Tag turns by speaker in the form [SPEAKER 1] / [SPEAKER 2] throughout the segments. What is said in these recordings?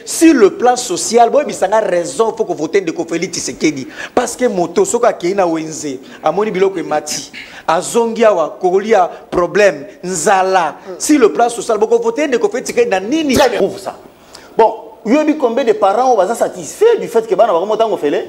[SPEAKER 1] Sur le plan social, bon, il a raison, il faut que vous votiez de Kofeli Tshisekedi. Parce que moto, ce qui est na wenze, à mon biloko mati, à Zongia wa Kolia problème, Nzala. Sur le plan social, bon, voter de Kofeli Tshisekedi na nini.
[SPEAKER 2] Très bien. Prouve ça. Bon, il y a combien de parents sont satisfaits du fait que bana vraiment tant fait.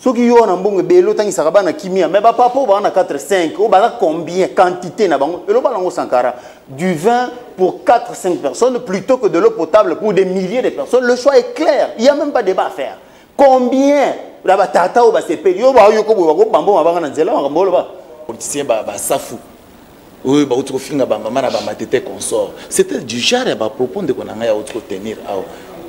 [SPEAKER 2] Ceux qui ont un bon bélo tant qu'ils savent na kimia, mais bah papa on a 4 5, on a combien quantité na bango, et le ballon sankara du vin pour 4 5 personnes plutôt que de l'eau potable pour des milliers de personnes. Le choix est clair, il y a même pas de débat à faire. Combien la batata ou ba se pério ba yo ko ba bambo ba na nzela ba mbolo ba
[SPEAKER 3] politicien ba safu. Oui, ba autre finga ba mama na ba matete consort. C'était du genre ba propondre qu'on a autre tenir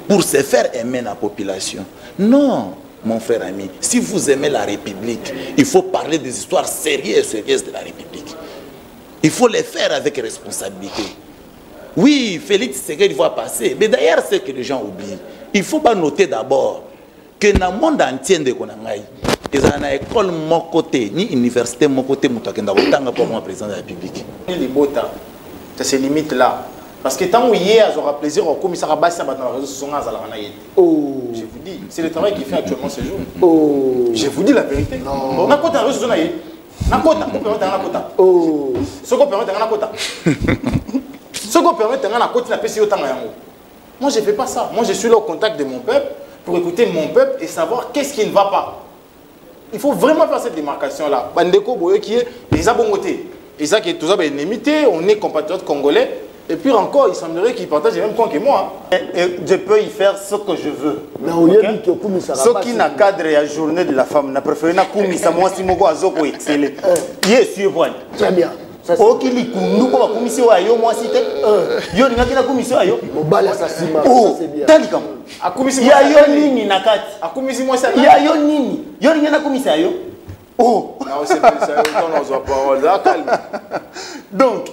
[SPEAKER 3] pour se faire aimer la population. Non. Mon frère ami, si vous aimez la République, il faut parler des histoires sérieuses de la République. Il faut les faire avec responsabilité. Oui, Félix Tshisekedi va passer, mais d'ailleurs, c'est que les gens oublient. Il ne faut pas noter d'abord que dans le monde entier de Konangaï, ils ont une école mon côté, ni université mon côté, pour moi président de la République.
[SPEAKER 4] Les botas, ça se limite là. Parce que tant hier, j'aurai plaisir au commissaire Abbas dans la réseau social. Oh, je vous dis, c'est le travail qu'il fait actuellement ce jour. Oh, je vous dis la vérité. Non. Na kota réseau social. Na kota, on permet na kota. Oh, ce qu'on permet na kota. Ce qu'on permet na kota na PCO tanga yango. Moi, je fais pas ça. Moi, je suis là au contact de mon peuple pour écouter mon peuple et savoir qu'est-ce qui ne va pas. Il faut vraiment faire cette démarcation là. Bandeko boye qui est les abongotés. Et ça qui est tout ça ben limité, on est compatriotes congolais. Et puis encore, il semblerait qu'il partage le même point que moi.
[SPEAKER 2] Et je peux y faire ce que je veux. Ce qui n'a cadre à la journée de la femme, n'a préféré na kumisa moi si mogo azoko excellé. Yes, you point. Très bien. O qui li kundu ko kumisi wa yo moi si te. Yo ni ngaki na kumisi wa yo. Mobala sa sima. Oh, talikam.
[SPEAKER 4] Akumisi
[SPEAKER 2] ya yo nini na kati.
[SPEAKER 4] Akumisi moi ça.
[SPEAKER 2] Ya yo nini. Yo ni na kumisi yo. Oh.
[SPEAKER 4] Non, c'est plus ça, on n'ose parole. Là, calme.
[SPEAKER 2] Donc,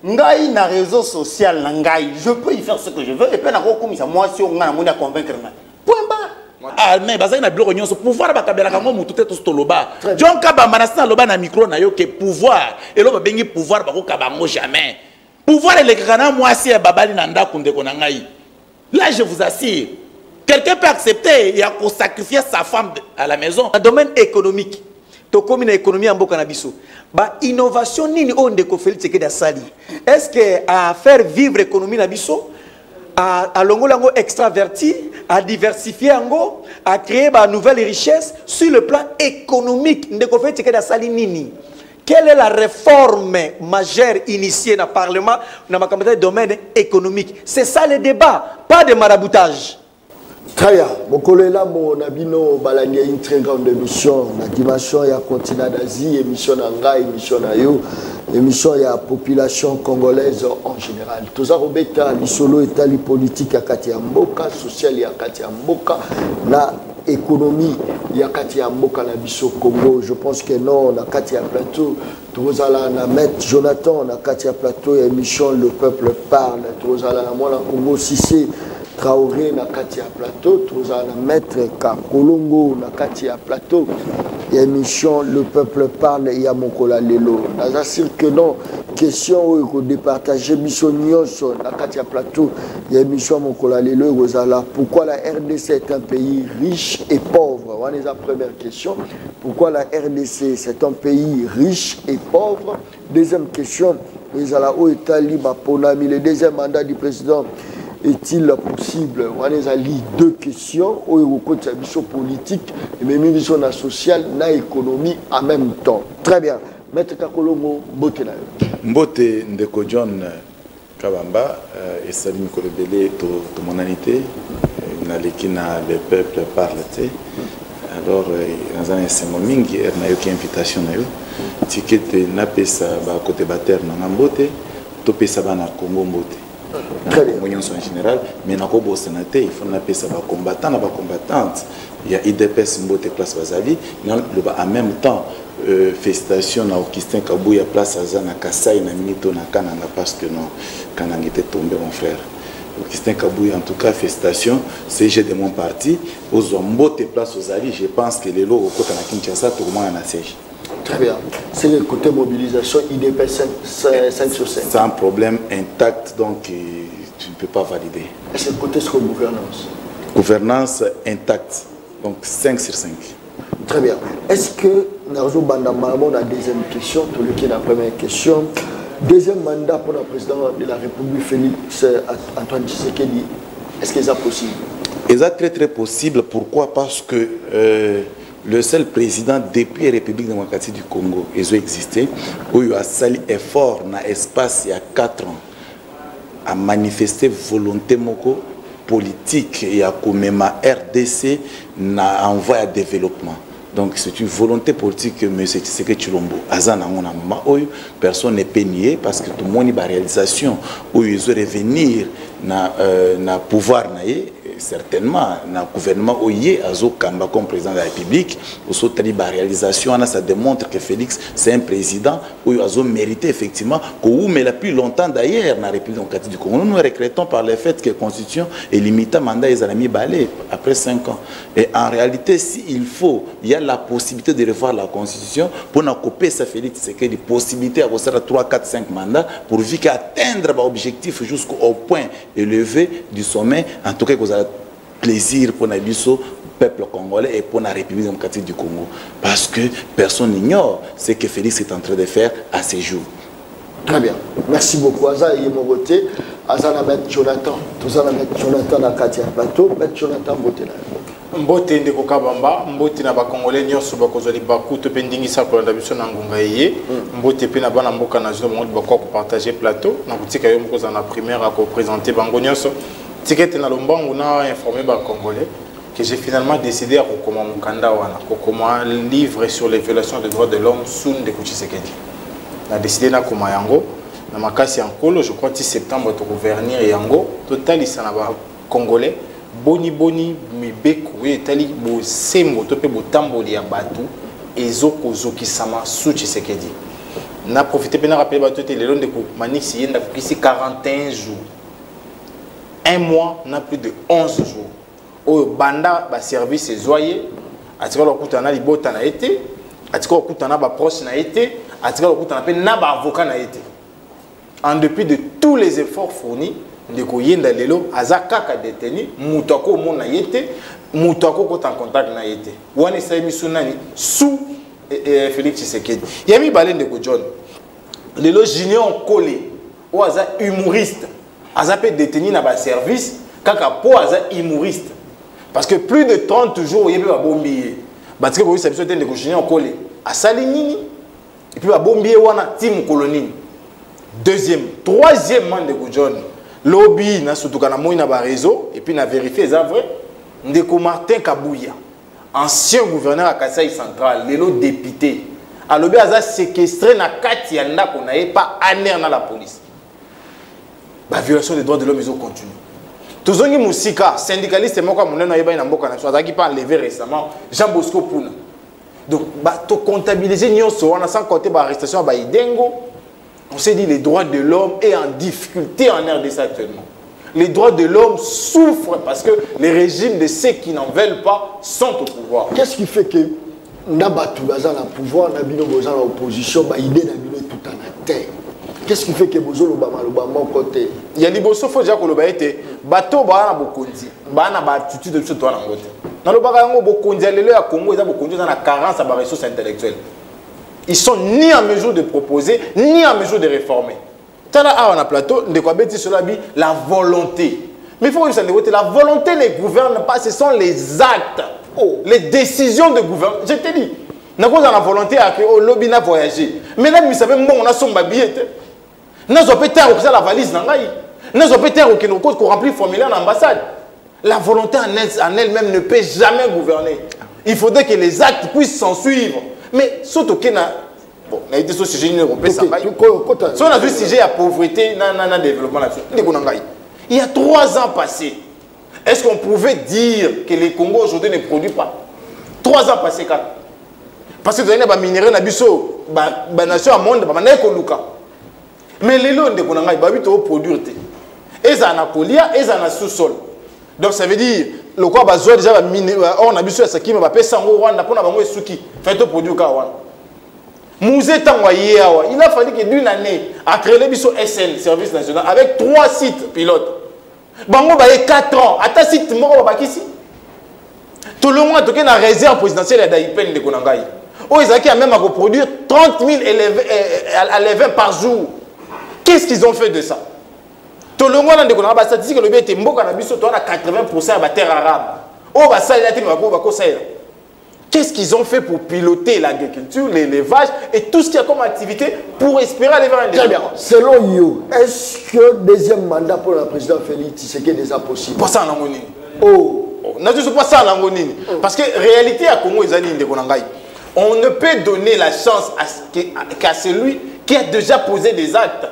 [SPEAKER 2] ngai na réseau social na ngai, je peux y faire ce que je veux et puis na ko komisa moi si on a mona convaincre na. Point barre.
[SPEAKER 3] Ah mais bazali na bureau nyonso pouvoir ba kabela kango mutu te to stoloba. John Kaba manasina loba na micro na yo que pouvoir et lo ba bengi pouvoir ba ko kabango jamais. Pouvoir le kana moi si babali na ndako ndeko na ngai. Là je vous assure, quelqu'un peut accepter et à sacrifier sa femme à la maison.
[SPEAKER 1] Dans le domaine économique, to comme une économie en boka na biso. Ba innovation nini on de Kofeli Tshisekedi asali. Est-ce que à faire vivre l'économie na biso, à longolango extraverti, à diversifier ango, à créer ba nouvelles richesses sur le plan économique de Kofeli Tshisekedi asali nini? Quelle est la réforme majeure initiée dans le Parlement dans le domaine économique? C'est ça le débat, pas de maraboutage.
[SPEAKER 5] Très bien. Mon collègue là, mon abino balania une très grande émission. La dimension il y a continent d'Asie, émission d'Anga, émission d'Ayo, émission il y a population congolaise en général. Tout ça robeta l'isolo et la politique à Katia Mboka, social il y a Katia Mboka, la économie il y a Katia Mboka na biso Congo. Je pense que non, on a Katia Plateau. Tout ça là, on a Maître Jonathan, on a Katia Plateau, émission Le Peuple Parle. Tout ça là, moi la Congo si c'est Traoré na Katia Plateau, tous à la maître Kakolongo na Katia Plateau. Et émission Le Peuple Parle et à Mokola Lelo. J'assure que non, question où il départager mission Nyonso na Katia Plateau. Et émission Mokola Lelo Rosala. Pourquoi la RDC est un pays riche et pauvre? On est la première question. Pourquoi la RDC c'est un pays riche et pauvre? Deuxième question. Rosala où est libre pour le deuxième mandat du président? Est-il possible? On a deux questions au côté de politique et même sur social, na économie en même temps. Très bien. Maître Kakolomo, Mbote na yo.
[SPEAKER 3] Mbote ndeko John Kabamba et Salim Mikolo Belé to mon anité na lekina le peuple parle té. Alors dans un enseignement mingi na yo ki invitation na yo. Ticket na pesa ba côté bater na Mbote, to pesa ba na Congo Mbote. En général, mais il faut appeler ça combattant, combattante. Il y a IDPS Mbote place Bazali, en même temps, félicitations à Augustin Kabouya place Azana Kassai na Minito na Kananga parce que non, Kananga était tombé mon frère. Augustin Kabouya en tout cas félicitations, c'est j'ai de mon parti. Aux Mbote place Bazali, je pense que les lots au côté de Kinshasa tout le monde en a siège.
[SPEAKER 5] Très bien. C'est le côté mobilisation IDP 5 sur 5.
[SPEAKER 3] C'est un problème intact, donc tu ne peux pas valider.
[SPEAKER 5] Et c'est côté sur la gouvernance.
[SPEAKER 3] Gouvernance intacte, donc 5 sur 5.
[SPEAKER 5] Très bien. Est-ce que Narzo Bandamamo, la deuxième question, tout le qui est la première question, deuxième mandat pour le président de la République, Félix Antoine Tshisekedi, est-ce que c'est possible?
[SPEAKER 3] C'est très très possible. Pourquoi? Parce que le seul président depuis la République démocratique du Congo, ils ont existé, où il a sali effort dans l'espace il y a 4 ans, à manifester volonté moko politique et à même RDC n'a envoyé à développement. Donc c'est une volonté politique que M. Tshisekedi Tshilombo Azana personne n'est pénié parce que tout le monde a une réalisation où ils ont revenir na pouvoir certainement dans le gouvernement Oye Azo Kamba comme président de la République aussi la réalisation ça démontre que Félix c'est un président où Azo mérité effectivement mais la plus longtemps d'ailleurs dans la République démocratique du Congo. Nous regrettons par le fait que la Constitution est limitée à mandat ils ont mis balai après 5 ans et en réalité s'il faut il y a la possibilité de revoir la Constitution pour nous couper ça Félix c'est que des possibilités à faire 3, 4, 5 mandats pour vite atteindre l'objectif jusqu'au point élevé du sommet en tout cas que vous avez plaisir pour le peuple congolais et pour la République démocratique du Congo. Parce que personne n'ignore ce que Félix est en train de faire à ces jours.
[SPEAKER 5] Très bien. Merci beaucoup. Aza et mon côté. Aza na met Jonathan. Tous na met Jonathan na Katia Plateau. Met Jonathan Mbotena.
[SPEAKER 4] Mbote ndeko kabamba, mbote na ba congolais nyonso ba kozali bakuto pe ndingisa ko landa biso na ngunga yé. Mbote pe na bana mboka na zo monde ba ko partager plateau. Na kutika yo mko za na primaire à ko présenter bango nyonso. Tikete na lombango na informé ba congolais que j'ai finalement décidé à recommander mon candidat wana, un livre sur les violations des droits de l'homme sous Ndeko Tshisekedi. J'ai décidé na koma yango na makasi yankolo je crois 10 septembre to gouverner yango total isana ba congolais boni mibeko etali bo sembo to pe botamboli ya batu ezoko zokisama sous Tshisekedi. Na profité pe na rappeler bato te lelo Ndeko Manix yenda kisi 41 jours. 1 mois, n'a plus de 11 jours. Au banda, ba service est zoyé. Atika lo kutana li bota na été. Atika lo kutana ba proche na été. Atika lo kutana pe na ba avocat na été. En dépit de tous les efforts fournis, Ndeko yenda lelo azaka ka détenu, mutako mon na été, mutako ko en contact na été. Wane sa émission nani sous Félix Tshisekedi. Yami balé Ndeko John. Lelo junior collé. Ou aza humoriste. Aza peut détenir dans le service, kaka po aza humoriste. Parce que plus de 30 jours, il y a un bombier. Parce que vous savez, c'est un décoché en collé. À Salinini, et puis un bombier, wana team colonie. Deuxième, troisième man de John. Lobby, na surtout quand on a un réseau, et puis on a vérifié, c'est vrai. Ndeko Martin Kabouya, ancien gouverneur à Kasaï Central, l'élo député. À lobby, aza séquestré na Katianda qu'on n'avait pas aner dans la police. La violation des droits de l'homme, ils ont continué. Tous les Moussika, syndicalistes, moi, comme on a eu un mboka national, qui pas enlevé récemment, Jean Bosco Pouna. Donc, to comptabiliser, on a sans compter l'arrestation à Idengo. On s'est dit les droits de l'homme est en difficulté en RDC actuellement. Les droits de l'homme souffrent parce que les régimes de ceux qui n'en veulent pas sont au pouvoir.
[SPEAKER 5] Qu'est-ce qui fait que Nabatu Baza na pouvoir, Nabino Boza na opposition, idée Nabino tout en terre? Qu'est-ce qui fait que Bozo Lobama côté? Il y a des bosso faut dire que le baïté bateau ba na bokondi ba na ba attitude de tout toi na ngote. Na lo baka yango bokondi lelo ya Congo eza bokondi na carence à ba ressources intellectuelles. Ils sont ni en mesure de proposer ni en mesure de réformer. Tala a on a plateau de quoi bêtise cela dit la volonté. Mais il faut que ça négocie la volonté ne gouverne pas, ce sont les actes. Oh, les décisions de gouvernement. Je te dis, n'a pas la volonté à que au lobby n'a voyagé. Mais là, vous savez, bon, on a son babillet. Nous avons peut-être la valise dans l'aïe. Nous avons peut-être qu'on remplit le formulaire dans l'ambassade. La volonté en elle-même ne peut jamais gouverner. Il faudrait que les actes puissent s'en suivre. Mais surtout qu'il y a bon, on a été sur le sujet européen. Si on a vu le sujet à pauvreté, non, développement là-dessus. Il y a 3 ans passés, est-ce qu'on pouvait dire que les Congo aujourd'hui ne produisent pas? 3 ans passés, quand? Parce que vous avez des minéraux, des nations à monde, mais les lots de Konanga, ils vont produire. Ils ont un colia, ils ont un sous-sol. Donc ça veut dire, le quoi va jouer déjà on a vu sur ce qui va payer 100 euros, on a pas de souki, fait au produit kawan. Mouzé Tangwaye, il a fallu que d'une année à créer le biso SN, Service National, avec 3 sites pilotes.
[SPEAKER 4] Bango baye 4 ans. Ata si moko babakisi. Tout le monde toke na réserve présidentielle d'Aïpen de Konangai. Oh, ils ont même à produire 30 000 élèves par jour. Qu'est-ce qu'ils ont fait de ça? Tout le monde a des statistiques le était mboka na biso to na 80% de terre arabe. Oh, bah ça il a été qu'est-ce qu'ils ont fait pour piloter l'agriculture, l'élevage et tout ce qu'il y a comme activité pour espérer aller vers un
[SPEAKER 5] très bien. Selon you, est-ce que deuxième mandat pour le président Félix Tshisekedi est déjà possible?
[SPEAKER 4] Pas ça en Angonie.
[SPEAKER 5] Oh.
[SPEAKER 4] Non, je ne sais pas ça en Angonie. Parce que réalité à Congo, on ne peut donner la chance qu'à celui qui a déjà posé des actes.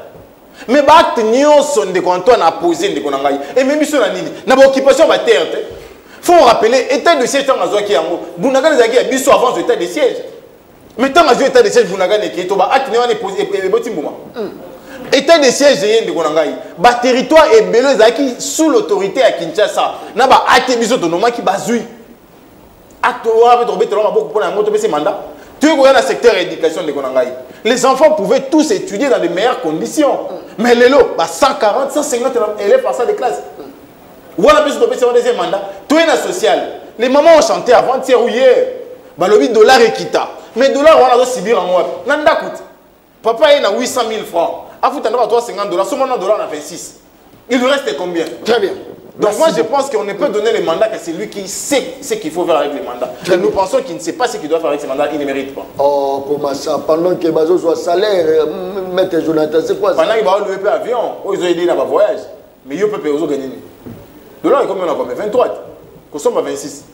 [SPEAKER 4] Mais l'acte nyonso de Antoine a posé de Konangai. Et même sur la nini, na occupation de terre. Faut rappeler, état de siège dans la zone qui est en haut. Bounagan Zagi a biso avant l'état de siège. Mais tant que l'état de siège Bounagan est qui est au bas, acte n'est posé et botimbouma. État de siège de Konangai. Ba territoire est belé Zaki sous l'autorité à Kinshasa. Na ba acte biso de noma qui bazui. Acte ou avec trop béton beaucoup pour la moto mais c'est mandat. Tu es dans le secteur éducation de Konangai. Les enfants pouvaient tous étudier dans de meilleures conditions. Mais les lots, 140, 150 élèves par salle de classe. Voilà plus de deuxième mandat. Tout est social. Les mamans ont chanté avant-hier ou hier. Le dollar est quitta. Mais le dollar, on a subir en moi. Nanda coûte. Papa est à 800 000 francs. À vous, tu as 350 $. Ce moment, dollar, on a 26. Il lui reste combien?
[SPEAKER 5] Très bien.
[SPEAKER 4] Donc moi je pense qu'on ne peut donner les mandats que celui qui sait ce qu'il faut faire avec les mandats. Et nous pensons qu'il ne sait pas ce qu'il doit faire avec ses mandats, il ne mérite pas.
[SPEAKER 5] Oh, comment ça? Pendant que Bazo soit salaire, Maître Jonathan, c'est quoi ça?
[SPEAKER 4] Pendant qu'il va louer un avion, ils ont aidé dans le voyage. Mais ils peuvent gagner. De là, combien on a combien? 23. Consomme à 26.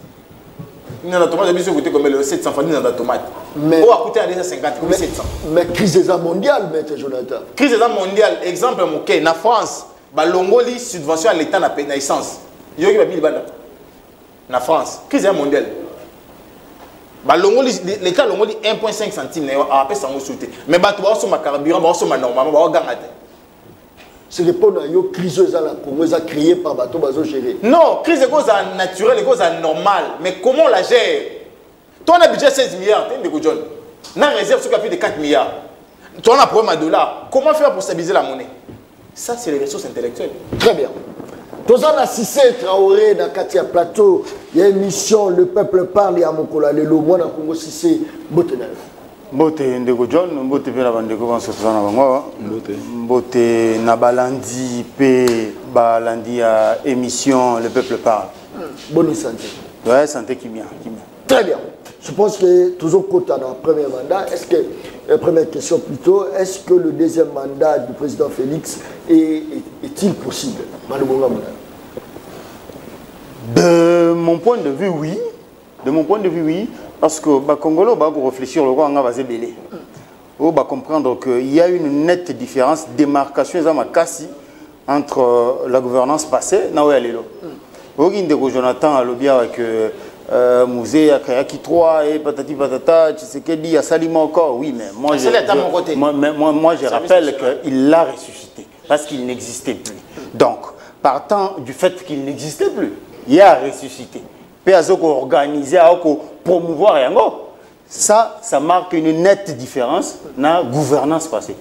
[SPEAKER 4] Il y a des tomates qui coûté combien? 700 francs dans la tomate. Mais on a coûté à 250, 700.
[SPEAKER 5] Mais crise mondiale, Maître Jonathan.
[SPEAKER 4] Crise mondiale, exemple, en France. Balongoli subvention à l'État na essence. Yogi ba bil banda. Na France, crise mondiale. Balongoli l'État longoli 1.5 centimes na apesa ngo souté. Mais bato ba so ma carburant ba so ma normalement ba gangate.
[SPEAKER 5] C'est le point yo crise za la Congo za créé par bato bazo gérer.
[SPEAKER 4] Non, crise cause naturelle, cause normale, mais comment on la gère? Toi on a budget 16 milliards, t'es de John. Na réserve sur plus de 4 milliards. Toi on a problème à dollars. Comment faire pour stabiliser la monnaie? Ça, c'est les ressources intellectuelles.
[SPEAKER 5] Très bien. Tous en Cissé Traoré, dans Katia Plateau, il y a une mission, le peuple parle, il y a mon collègue, le moi, dans Congo Cissé, Botenel.
[SPEAKER 2] Bote Ndeko John, Bote Pela Bandeko, Bote Nabalandi, P, Balandi à émission, le peuple parle.
[SPEAKER 5] Bonne santé.
[SPEAKER 2] Ouais, santé qui vient.
[SPEAKER 5] Très bien. Je pense que toujours quand on a un premier mandat, est-ce que, première question plutôt, est-ce que le deuxième mandat du président Félix est-il possible?
[SPEAKER 2] De mon point de vue, oui. De mon point de vue, oui. Parce que les Congolais vont réfléchir au roi Belé. On va comprendre qu'il y a une nette différence, démarcation entre la gouvernance passée et la nouvelle. Jonathan a lobby avec Musée, Akayaki 3 et patati patata, tu sais qu'il y a Salima encore, oui, mais moi je rappelle qu'il l'a ressuscité parce qu'il n'existait plus. Donc, partant du fait qu'il n'existait plus, il a ressuscité. Puis il a organisé, il a promouvoir et ça marque une nette différence dans la gouvernance passée.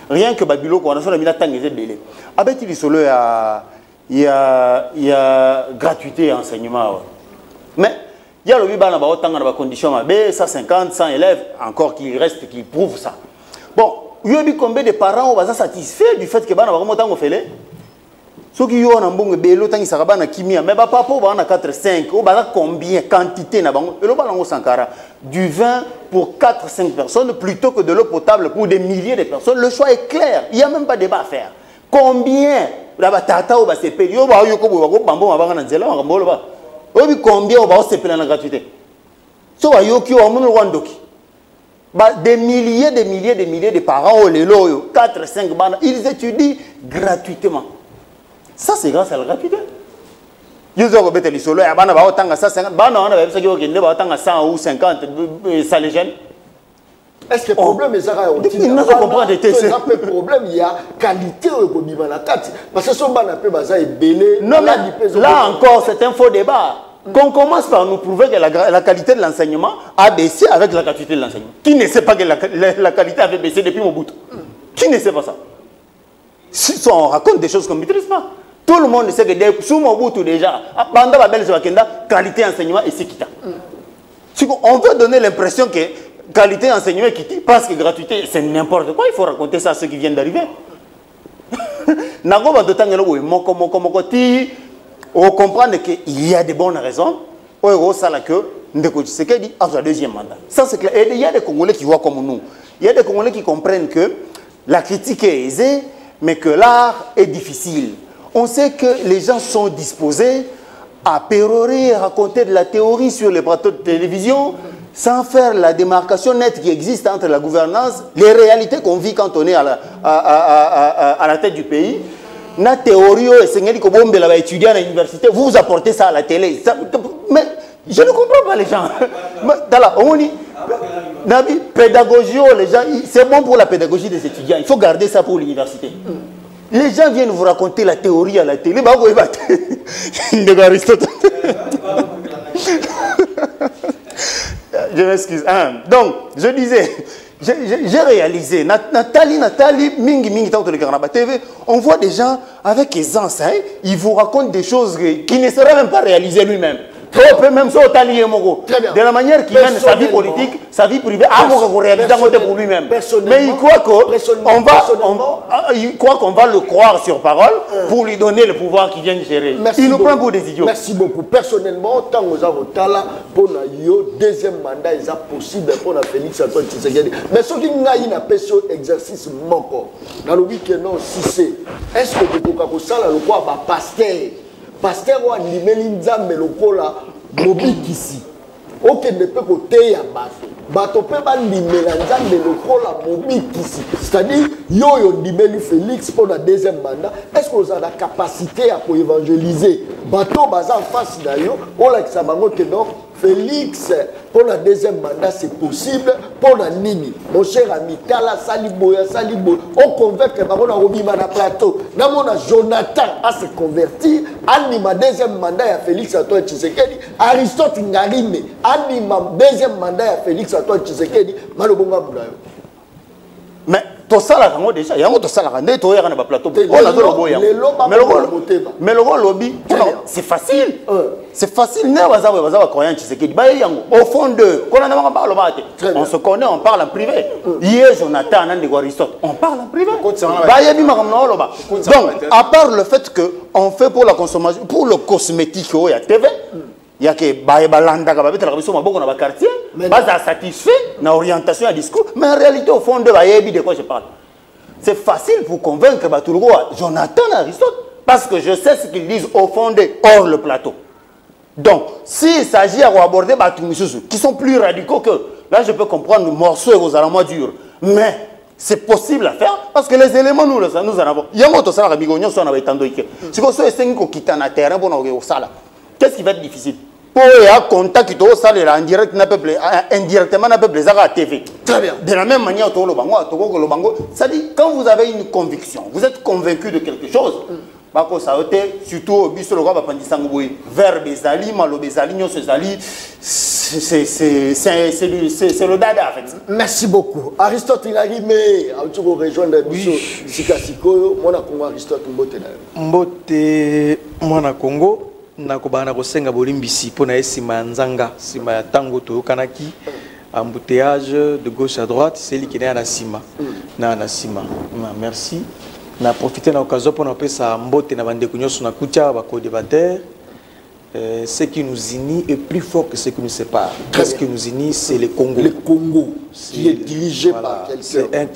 [SPEAKER 2] Rien que Babylone, on a fait la délai. Avec il y a gratuité et enseignement. Mais il y a le conditions 150, 100 élèves, encore qu'il reste, qui prouvent ça. Bon, il y a combien de parents sont satisfaits du fait que les enfants ont fait ceux qui ont un bon bélo, ils sont en chimie, mais papa, ils ont 4-5, ils ont combien quantité du vin pour 4-5 personnes plutôt que de l'eau potable pour des milliers de personnes. Le choix est clair, il n'y a même pas de débat à faire. Combien combien on va se payer la gratuité? Des milliers de parents, 4-5 bandes, ils étudient gratuitement. Ça, c'est grâce à la gratuité. Ils ont les solo, ils ont 100 ou 50, ça les gêne.
[SPEAKER 5] Est-ce que le problème est ça? Le problème, il y a qualité au la carte. Parce que ce qu'on est belé.
[SPEAKER 2] Là encore, c'est un faux débat. Qu'on commence par nous prouver que la qualité de l'enseignement a baissé avec la gratuité de l'enseignement. Qui ne sait pas que la qualité avait baissé depuis Mobutu? Qui ne sait pas ça? Si on raconte des choses qu'on ne maîtrise pas. Tout le monde sait que sous Mobutu déjà, pendant la belle qualité enseignement et c'est quitte. On veut donner l'impression que qualité enseignement est quitte parce que gratuité c'est n'importe quoi. Il faut raconter ça à ceux qui viennent d'arriver. On comprend qu'il y a de bonnes raisons. Ça là que Ndeko Tshisekedi a son deuxième mandat. Ça c'est clair. Et il y a des Congolais qui voient comme nous. Il y a des Congolais qui comprennent que la critique est aisée, mais que l'art est difficile. On sait que les gens sont disposés à pérorer, à raconter de la théorie sur les plateaux de télévision, sans faire la démarcation nette qui existe entre la gouvernance, les réalités qu'on vit quand on est à la tête du pays. La théorie, étudiant à l'université, vous apportez ça à la télé. Ça, mais je ne comprends pas les gens. On dit, pédagogie, les gens, c'est bon pour la pédagogie des étudiants. Il faut garder ça pour l'université. Les gens viennent vous raconter la théorie à la télé. Je m'excuse. Donc, je disais, j'ai réalisé, Nathalie, Mingi, TV, on voit des gens avec aisance, ils vous racontent des choses qui ne seraient même pas réalisées lui-même. Même ça, de la manière qu'il mène sa vie politique, sa vie privée, pour lui-même. Mais il croit qu'on va le croire sur parole pour lui donner le pouvoir qu'il vient de gérer. Il nous prend pour des idiots.
[SPEAKER 5] Merci beaucoup. Personnellement, tant que Tala, pour le deuxième mandat, il est possible pour Félix Antoine Tshisekedi. Mais ce qui est un exercice manquant, dans le week-end, si c'est, est-ce que vous pouvez faire le quoi, pasteur? Pasteur wa limeli nzambe lokola mobikisi okende pe koteya bato pe ba limela nzambe lokola mobikisi, c'est-à-dire yo limeli Félix pour la deuxième mandat. Est-ce que vous avez la capacité à évangéliser bato baza en face d'ailleurs ola kisabango que non Félix pour la deuxième mandat c'est possible pour la nini mon cher ami Tala Saliboya on convainc que on a remis na plateau na mona Jonathan à se convertir anima deuxième mandat à Félix Antoine Tshisekedi Aristote Ngarime anima deuxième mandat à Félix Antoine Tshisekedi malobonga bulayo. Mais tout ça là déjà yango tout ça là ndé to yaka na ba plateau on a do loboya mais le lobby c'est facile. C'est facile, au fond de on se connaît, on parle en privé. Hier, Jonathan, on parle en privé. Donc, à part le fait qu'on fait pour la consommation, pour le cosmétique, il y a TV, il y a que quartier, satisfait, na orientation à discours, mais en réalité, au fond de quoi je parle. C'est facile pour convaincre Jonathan Aristote, parce que je sais ce qu'ils disent au fond de hors le plateau. Donc, s'il s'agit d'aborder qui sont plus radicaux que... Là, je peux comprendre le morceau et aux alamans durs. Mais c'est possible à faire parce que les éléments, nous en avons. Il y a un autre salaire, qu'est-ce qui va être difficile? Pour un contact qui est indirectement à la TV. Très bien. De la même manière, ça dit, quand vous avez une conviction, vous êtes convaincu de quelque chose, surtout vers Bezali, Malo Bezali, c'est le dada en fait. Merci beaucoup. Aristote il a rimé, tu peux rejoindre Sikasiko, moi na Congo Aristote
[SPEAKER 1] Mbote mwana Congo na kobana kosenga bolimbisi pona esima nzanga sima ya tango to kanaki embouteillage de gauche à droite, c'est lui qui est à la cima. Na cima. Merci. On a profité de l'occasion pour nous faire mbote na bande kunyo sur na kutia ba co-débatteur. Ce qui nous unit est plus fort que ce qui nous sépare. Ce qui nous unit, c'est le Congo.
[SPEAKER 5] Le Congo, qui est dirigé par quelqu'un.
[SPEAKER 1] C'est un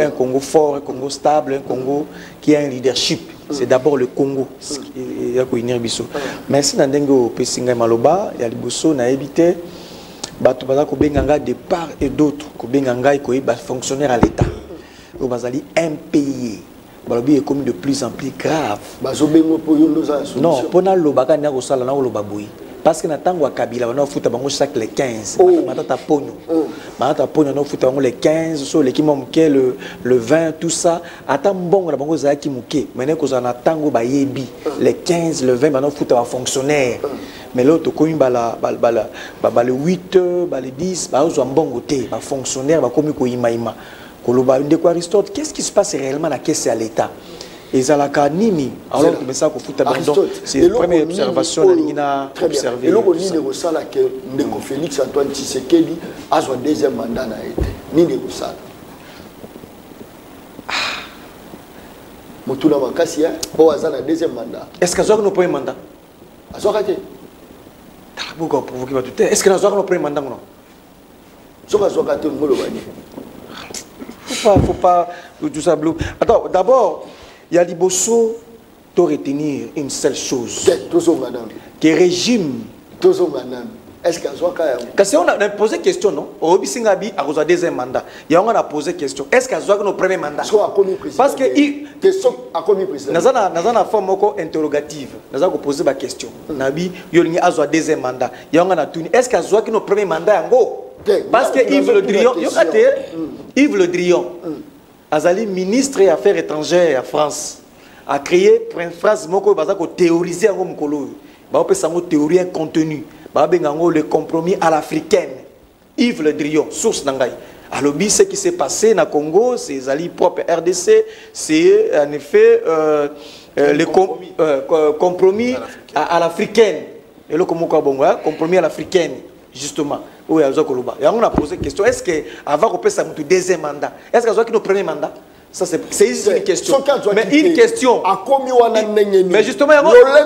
[SPEAKER 1] Congo fort, un Congo stable, un Congo qui a un leadership. C'est d'abord le Congo. Merci Nandengo Pesinga Maloba, il y a le Bosso, na habité. Batubala Kobenganga de part et d'autre. Kobenganga et fonctionnaire à l'État. Bazali impayé. Balobi est comme de plus en plus grave. Non, pona lobaka na kosala na lobaboui. Parce que na tango Kabila on a foutu bango chaque les 15. Matata pogno. Matata pogno on a foutu bango les 15 sur l'équipe moké le 20 tout ça. Ata mbongo na bango zaki moké. Maintenant ko na tango ba yebi les 15 le 20 on a foutu ba fonctionnaire. Mais l'autre ko imbala le 8 ba le 10 ba zo mbongo té ba fonctionnaire ba komi ko imaima. Aristote, qu'est-ce qui se passe réellement à la caisse à l'État? ezalaka nini alors que ça ko futa donc c'est la première observation na observer.
[SPEAKER 5] Et le nini kosala que ndeko Félix Antoine Tshisekedi a son deuxième mandat na été nini kosala motuna makasi ya bo azana deuxième mandat.
[SPEAKER 1] Est-ce que azwa no premier mandat
[SPEAKER 5] azwa te
[SPEAKER 1] beaucoup provoquer ba tout est-ce que azwa no premier mandat non
[SPEAKER 5] soka azwa te ngolo bani
[SPEAKER 1] faut pas tout ça bleu. Attends, d'abord il y a liboso de retenir une seule chose que régime est-ce que parce qu'on a posé question non au Bisingabi a reçu deuxième mandat et on a posé question est-ce que Azwa no premier mandat parce que
[SPEAKER 5] question a commis président
[SPEAKER 1] nazana forme interrogative nazana ko poser ba question nabi yo lingi Azwa deuxième mandat et on a tuni est-ce que Azwa no premier mandat yango parce que Yves Le Drian Yves Le Drian Azali ministre des Affaires étrangères à France a créé une phrase moko bazako théoriser ngo mukolo ba opé sango théorie contenu ba bengango le compromis à l'africaine. Yves Le Drian source nangai alobi ce qui s'est passé na Congo c'est Zali propre RDC c'est en effet le compromis à l'africaine et le komoko bongo compromis à l'africaine justement. Oui, on a posé la question. Est-ce qu'avant qu'on passe à mon deuxième mandat, est-ce qu'avant notre premier mandat? Ça, c'est une question. Mais une question. Mais justement, voilà.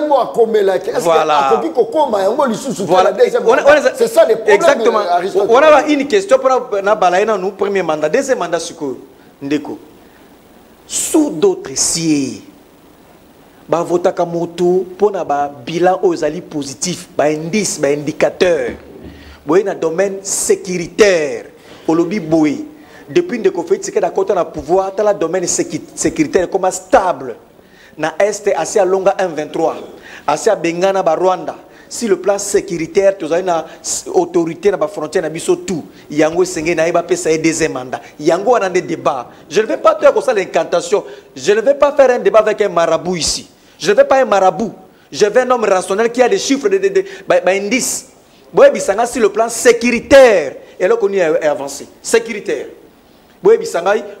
[SPEAKER 1] C'est ça le problème. Exactement. On a une question pour nous premier mandat, deuxième mandat, sous d'autres sièges. Ba vota kamoto pour na ba bilan aux alliés positifs, ba indice, ba indicateur. Boy na domaine sécuritaire au lobby boy depuis de conflit c'est que d'accord na pouvoir dans le domaine sécuritaire comme stable na est assez à longa 123 assez à Bengana ba Rwanda si le plan sécuritaire tu as na autorité na ba frontière na biso tout yango sengé na ba pesa deuxième mandat yango on a des débats je ne vais pas faire comme ça l'incantation je ne vais pas faire un débat avec un marabout ici je ne vais pas un marabout je vais un homme rationnel qui a des chiffres de indices. Si le plan sécuritaire et là qu'on est avancé sécuritaire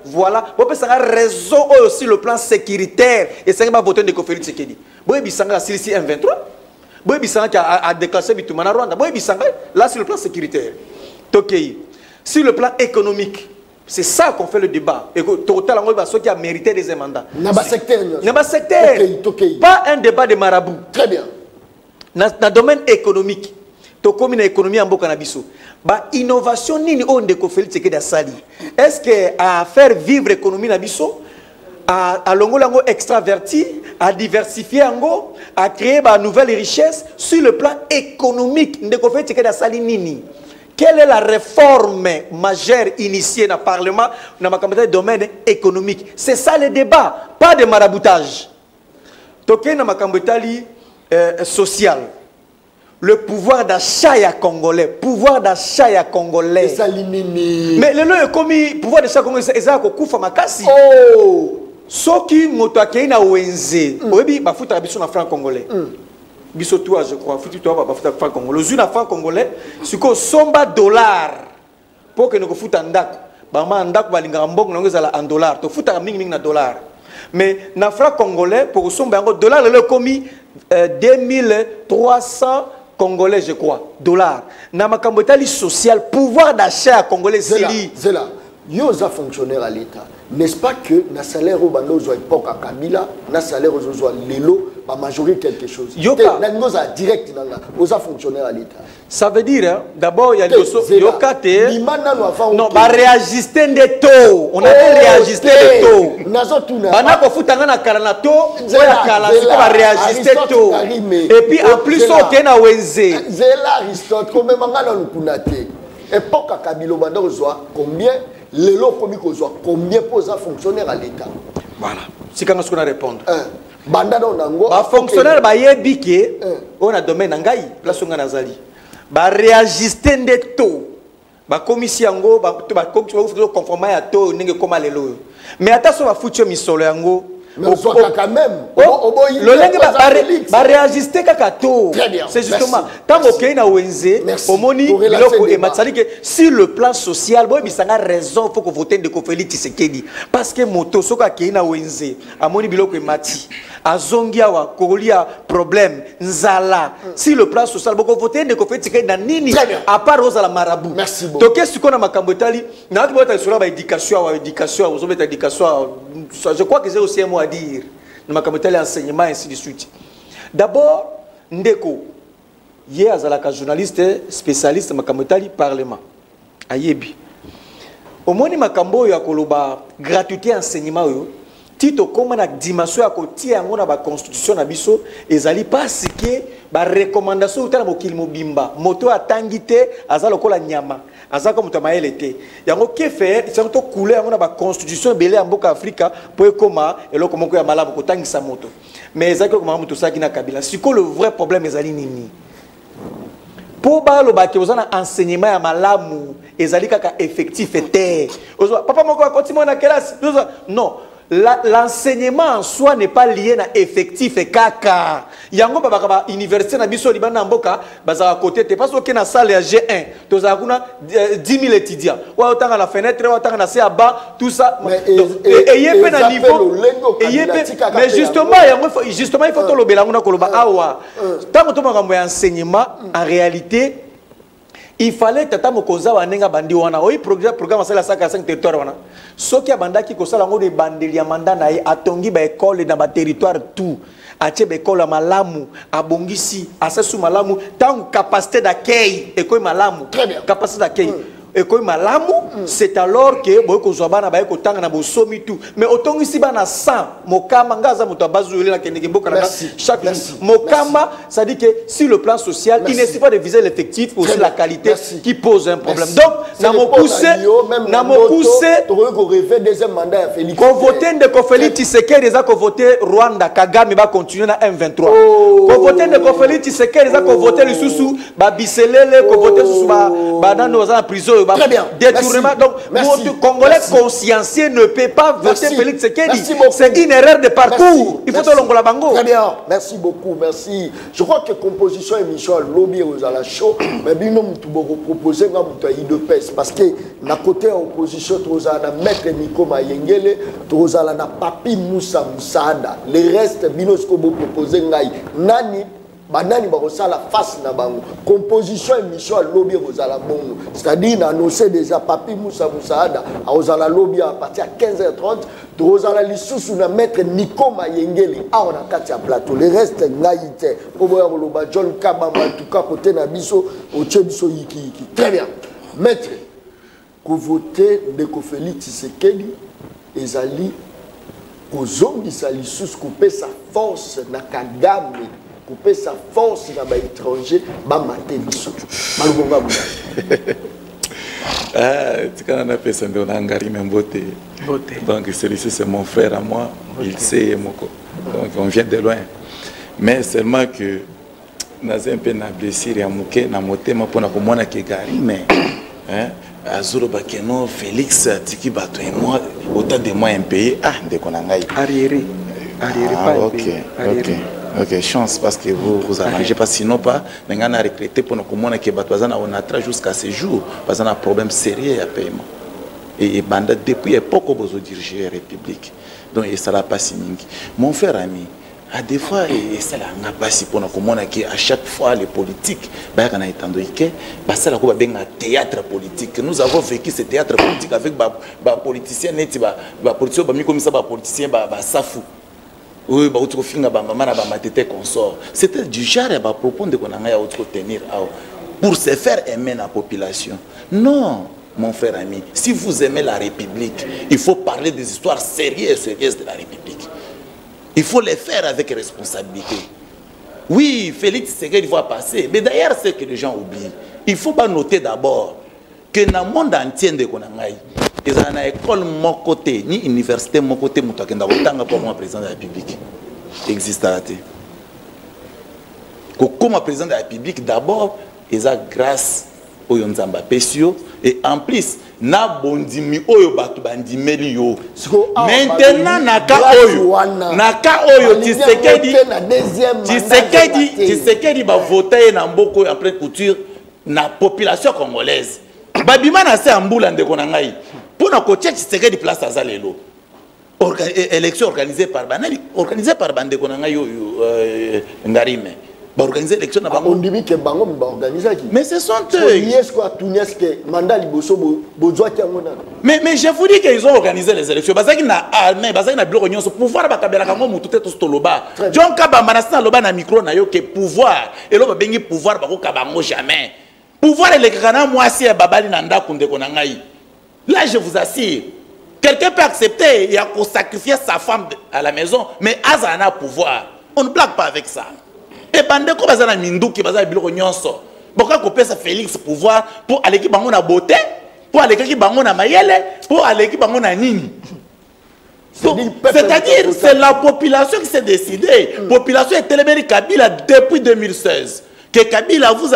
[SPEAKER 1] voilà raison aussi le plan sécuritaire et ça va voter de Félix Tshisekedi si M23 qui a déclassé Bitumana Rwanda là sur le plan sécuritaire sur le plan économique c'est ça qu'on fait le débat et total ceux qui a mérité des mandats secteur pas un débat de marabout
[SPEAKER 5] très bien
[SPEAKER 1] dans le domaine économique comme une économie en Bokanabiso. Ba innovation nini on de Félix Tshisekedi asali. Est-ce que à faire vivre l'économie nabiso à longo extraverti, à diversifier ango, à créer ba nouvelles richesses sur le plan économique de Félix Tshisekedi asali nini? Quelle est la réforme majeure initiée dans le Parlement dans le domaine économique? C'est ça le débat, pas de maraboutage. Toké na makambetali social. Le pouvoir d'achat ya congolais, pouvoir d'achat ya congolais. Mais le nom est commis pouvoir d'achat congolais, c'est ça qu'on coupe makasi. Oh, ce qui motoakei na wenze, obi ba futa biso na franc congolais. Biso toi je crois, futu toi ba futa franc congolais. Le na franc congolais, siko somba dollar pour que nous futa ndako. Ba ma ndako balinga mbongo ngo zala en dollar, to futa mingi na dollar. Mais na franc congolais pour somba ngo dollar le commis 2300 Congolais, je crois, dollars. Namakambotali social, pouvoir d'achat congolais, c'est
[SPEAKER 5] là. Yosa fonctionnaire à l'État. N'est-ce pas que na salaire au bando zo époque à Kabila, na salaire au zo lelo, ba majorité quelque chose.
[SPEAKER 1] Yoka
[SPEAKER 5] na noza direct na osa fonctionnaire à l'État.
[SPEAKER 1] Ça veut dire d'abord il y a le yoka te non ba réajuster des taux. On a réajusté les taux.
[SPEAKER 5] Nazo tuna.
[SPEAKER 1] Bana ko futanga na kala taux, oya kala siko ba réajuster taux. Et puis en plus on te na wenze.
[SPEAKER 5] Zela Aristote comme mangala lukunate. Époque à Kabila bando zo combien les lots comme combien pose un fonctionnaire à l'État?
[SPEAKER 1] Voilà. C'est quand on répondre.
[SPEAKER 5] Bandado nango.
[SPEAKER 1] Ba fonctionnaire ba yebike on a domaine ngai place nga nazali. Ba réajuster des taux. Ba commission ngo ba commission conformer à taux ninge koma lelo. Mais attention ba futur misolo yango
[SPEAKER 5] Mais on soit quand même.
[SPEAKER 1] Le lingue va réajuster kakato.
[SPEAKER 5] Très bien.
[SPEAKER 1] C'est justement tant que na wenze omoni biloko et matsali que sur le plan social boy bisanga raison faut que voter de Kofeli Tshisekedi parce que moto soka ke na wenze amoni biloko e mati azongia wa kolia problème nzala sur le plan social boko voter de Kofeli Tshisekedi na nini à part aux la marabout.
[SPEAKER 5] Merci beaucoup.
[SPEAKER 1] Donc qu'est-ce qu'on a makambo tali na tu bota sur la éducation aux hommes d'éducation je crois que c'est aussi un mot à dire. Nous avons enseignement ainsi de suite. D'abord, Ndeko, hier, azalaka journaliste spécialiste makamotali parlement. Ayebi. Au moins, makambo ya koloba gratuité enseignement yo. Tito comme na dimension ya kotia yango na ba constitution na biso ezali parce que ba recommandation utana mokili mobimba moto atangite azalo kola nyama azaka muto maele te yango ke faire c'est to couler yango na ba constitution belé ya mboka Afrika po ekoma eloko moko ya malamu kotangisa moto mais ezaki ko muto saki na Kabila siko le vrai problème ezali nini po ba lo ba ke ozana enseignement ya malamu ezali kaka effectifete papa moko akotimo na classe non. L'enseignement en soi n'est pas lié à effectif et kaka. Yango baba université na biso libana mboka baza à côté te parce que na salle ya G1 toza kuna 10 000 étudiants. Wa otanga la fenêtre wa otanga na se bas tout ça et yé pe na niveau mais justement il faut to lobela nguna koloba awa. Tango to makambo ya enseignement en réalité il fallait que tata mokonza wanenga bandi wana oyi programme sala 5 territoire wana soki abandaki kosala ngo de bandeli ya manda na ye atongi ba école dans ba territoire tout atie ba école malamu abongisi asasu malamu tant capacité d'accueil et malamu capacité d'accueil et comme malamu c'est alors que boy ko zobana ba ko tanga na bosomi tout mais otongi si bana 100 mokama ngaza moto bazuli na kendeke mboka na chaque mokama ça dit que sur le plan social il ne suffit pas de viser l'effectif pour la qualité qui pose un problème donc na mo pousser
[SPEAKER 5] to ko rêver deuxième mandat à Félix
[SPEAKER 1] ko voter de Kofeli Tshisekedi des ko voter Rwanda Kagame va continuer na M23 ko voter de Kofeli Tshisekedi des ko voter le sous ba biselele ko voter sous ba dans nos prison. Très bien. Détournement. Donc, le Congolais consciencieux ne peut pas voter Félix Tshisekedi. C'est une erreur de parcours. Il faut que l'on la bango.
[SPEAKER 5] Très bien. Merci beaucoup. Merci. Je crois que composition émission lobby aux à la show, mais bien nous pouvons proposer un IDPS parce que na côté opposition tous à la maître Nico Mayengele, tous à la Papi Moussa Moussada. Les restes binos que vous proposez nani banani barosa la face na bango composition émission lobby aux la bongo c'est-à-dire annoncé déjà Papi Moussa Moussaada aux la lobby à partir à 15h30 tous à la lisusu na maître Nico Mayengeli a on a katia plateau les restes ngaïté au boya loba John Kabamba en tout cas côté na biso au tchebiso yiki très bien maître ko voter de Kofeli Tshisekedi ezali ko zongi sa lisusu couper sa force na Kagame couper sa force dans les étrangers, mater biso. Malgonga
[SPEAKER 3] tu quand on a fait ça, on a engagé même beauté. Donc celui-ci c'est mon frère à moi, il sait donc on vient de loin. Mais seulement que dans un peu na blessure ya muke na motema pona komona ke gari mais Azuro Bakeno Félix tiki bato et moi autant de moi impayé ndeko na ngai
[SPEAKER 1] arriéré pas
[SPEAKER 3] OK. Ok, chance parce que vous arrangez pas, sinon pas, mais on a recruté pour nous commander que on a traité jusqu'à ce jour, parce qu'on a un problème sérieux à paiement. Et banda depuis l'époque où vous dirigez la République, donc ça l'a pas signé. Mon frère ami, à des fois ça l'a pas si pour nous commander que à chaque fois les politiques, bah on a entendu que bah ça la quoi bien un théâtre politique. Nous avons vécu ce théâtre politique avec bah politiciens net bah politiciens bah comme ça bah politiciens bah safou. Oui, c'était du genre à propos de qu'on a tenir pour se faire aimer la population. Non, mon frère ami, si vous aimez la République, il faut parler des histoires sérieuses de la République. Il faut les faire avec responsabilité. Oui, Félix Tshisekedi va passer, mais d'ailleurs, c'est que les gens oublient. Il ne faut pas noter d'abord que dans le monde entier de Konangaï, ils ont une école mon côté, ni université mon côté, pour moi président de la République. Existe à la télé. Comme président de la République, d'abord, ils ont grâce au Yonzamba Pessio, et en plus, na bondimi oyo batu bandimeli yo.
[SPEAKER 5] Ah,
[SPEAKER 3] Maintenant naka oyo Tshisekedi ba voter na mboko en pleine couture na population congolaise. Babima na se ambula ndeko na ngai. Pona ko Tshisekedi place azalelo. Élection organisée par Banali, organisée par Bandeko na ngai Ngarime. Ba organiser élection na bango.
[SPEAKER 5] On dit que bango ba organiser qui.
[SPEAKER 3] Mais ce sont eux. Mais je vous dis qu'ils ont organisé les élections. Bazaki na armée, bazaki na bureau nyonso pouvoir ba kabela kango mutu te to stoloba. John Kaba manasina loba na micro na yo que pouvoir et lo ba bengi pouvoir ba ko kabango jamais. Pouvoir le kana mwasi ya babali na ndako ndeko na ngai. Là je vous assure, quelqu'un peut accepter il a sacrifier sa femme à la maison mais azana pouvoir. On ne blague pas avec ça. Et bandeko bazana minduki bazana biloko nyonso. Boka kopesa Félix pouvoir pour aller ki bango na beauté, pour aller ki bango na mayele, pour aller ki bango na nini. C'est-à-dire c'est la population qui s'est décidée. Population est téléméri Kabila depuis 2016. Que Kabila vous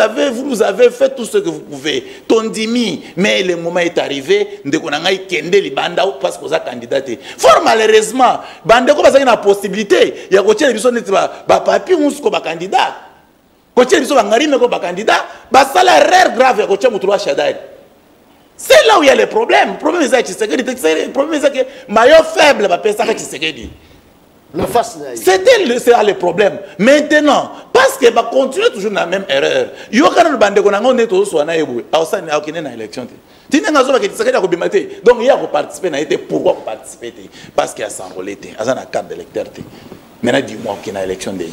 [SPEAKER 3] nous avez fait tout ce que vous pouvez. Tondimi, mais le moment est arrivé de konangai kende libanda parce que vous êtes candidat. Fort malheureusement, bandeko bazaki na possibilité ya kotia biso neti ba papier musko ba candidat. Kotia biso ba ngarime ko ba candidat, ba sala erreur grave ya kotia mutu wa Shadari. C'est là où il y a le problème. Le problème c'est que le problème c'est que maillot faible ba pesa ka Tshisekedi. C'était le problème. Maintenant, parce que va continuer toujours dans la même erreur. Il y a quand même bande qu'on a on tous soit na ebu. Ausa na okine na élection. Tine ngazo ba Tshisekedi ko bimate. Donc il y a ko participer na été pourquoi participer parce qu'il y a s'enrôler azana carte d'électeur. Maintenant dis-moi qu'il y a élection de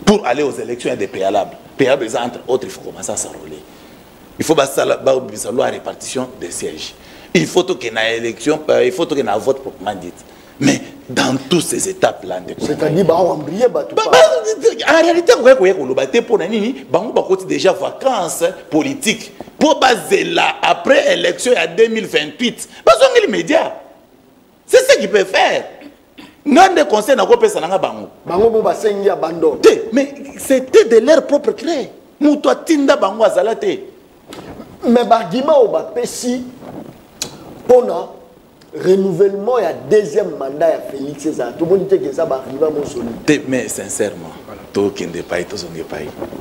[SPEAKER 3] pour aller aux élections il y a des préalables. Préalables entre autres il faut commencer à s'enrôler. Il faut ba loi répartition des sièges. Il faut qu'il y ait élection, il faut qu'il y ait un vote proprement dit. Mais dans toutes ces étapes-là,
[SPEAKER 5] c'est-à-dire, en
[SPEAKER 3] réalité, pour déjà vacances politiques. Pour baser là, après l'élection en 2028, les médias. C'est ce qu'ils peuvent faire. Non, des conseils n'a pas fait ça. Mais c'était de leur propre cré. Moutoua Tinda Bango Azalate.
[SPEAKER 5] Mais l'argument au Bapessi, pendant renouvellement, il y a deuxième mandat à Félix César. Tout le monde dit que ça va arriver à mon solide.
[SPEAKER 3] Mais sincèrement, tout qui n'est pas, tout ce n'est pas.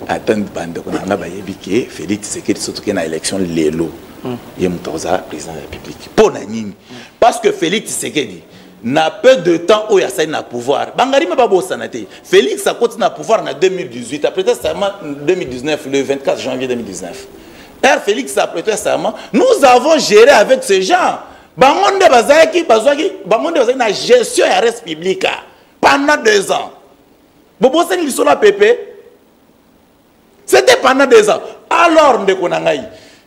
[SPEAKER 3] Attends, bande qu'on a baillé, Félix Tshisekedi surtout qu'il y a une élection l'élo. Il y a un président de la République. Pour Nanine, parce que Félix Tshisekedi n'a peu de temps où il y a ça na pouvoir. Bangari m'a pas beau santé. Félix a continué à pouvoir en 2018. Après seulement 2019, le 24 janvier 2019. Félix a prêté serment. Nous avons géré avec ces gens. Bangonde bazaki na gestion ya res publica pendant 2 ans. Bobo sen lisola pépé. C'était pendant 2 ans. Alors ndekonangai.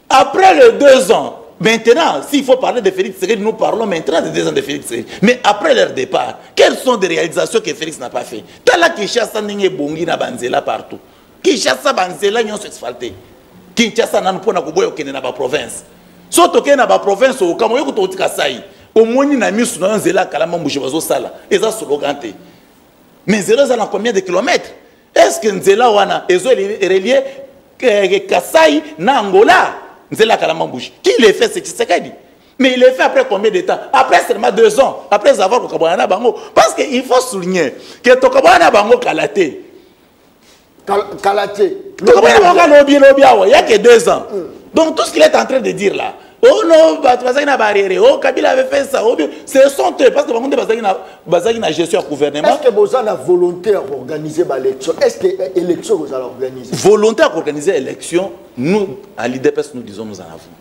[SPEAKER 3] Après les 2 ans, maintenant, s'il faut parler de Félix Tshisekedi, nous parlons maintenant de 2 ans de Félix Tshisekedi. Mais après leur départ, quelles sont des réalisations que Félix n'a pas fait? Tala Kinshasa n'enge bongi na banzela partout. Kinshasa banzela nyon asphalté. Kinshasa nan pona kuboyo kene na ba province. Soto kene na ba province o kamoyo kutotika sai. Omoni na misu na nzela kalama mbushi bazo sala. Eza sologante. Mais zéro za na combien de kilomètres? Est-ce que nzela wana ezo relié Kasai na Angola? Nzela kalama mbushi. Qui l'a fait c'est Tshisekedi? Mais il l'a fait après combien de temps? Après seulement 2 ans. Après avoir kokabwana bango. Parce qu'il faut souligner que tokabwana bango kalaté.
[SPEAKER 5] Kalaté.
[SPEAKER 3] Il n'y a que 2 ans. Donc tout ce qu'il est en train de dire là, oh non, oh Kabila avait fait ça, ce sont eux, parce que le monde est en gestion du gouvernement.
[SPEAKER 5] Est-ce que vous avez la volonté d'organiser l'élection? Est-ce que l'élection vous allez organiser?
[SPEAKER 3] Volonté d'organiser l'élection, nous, à l'IDPS, nous disons nous en avons.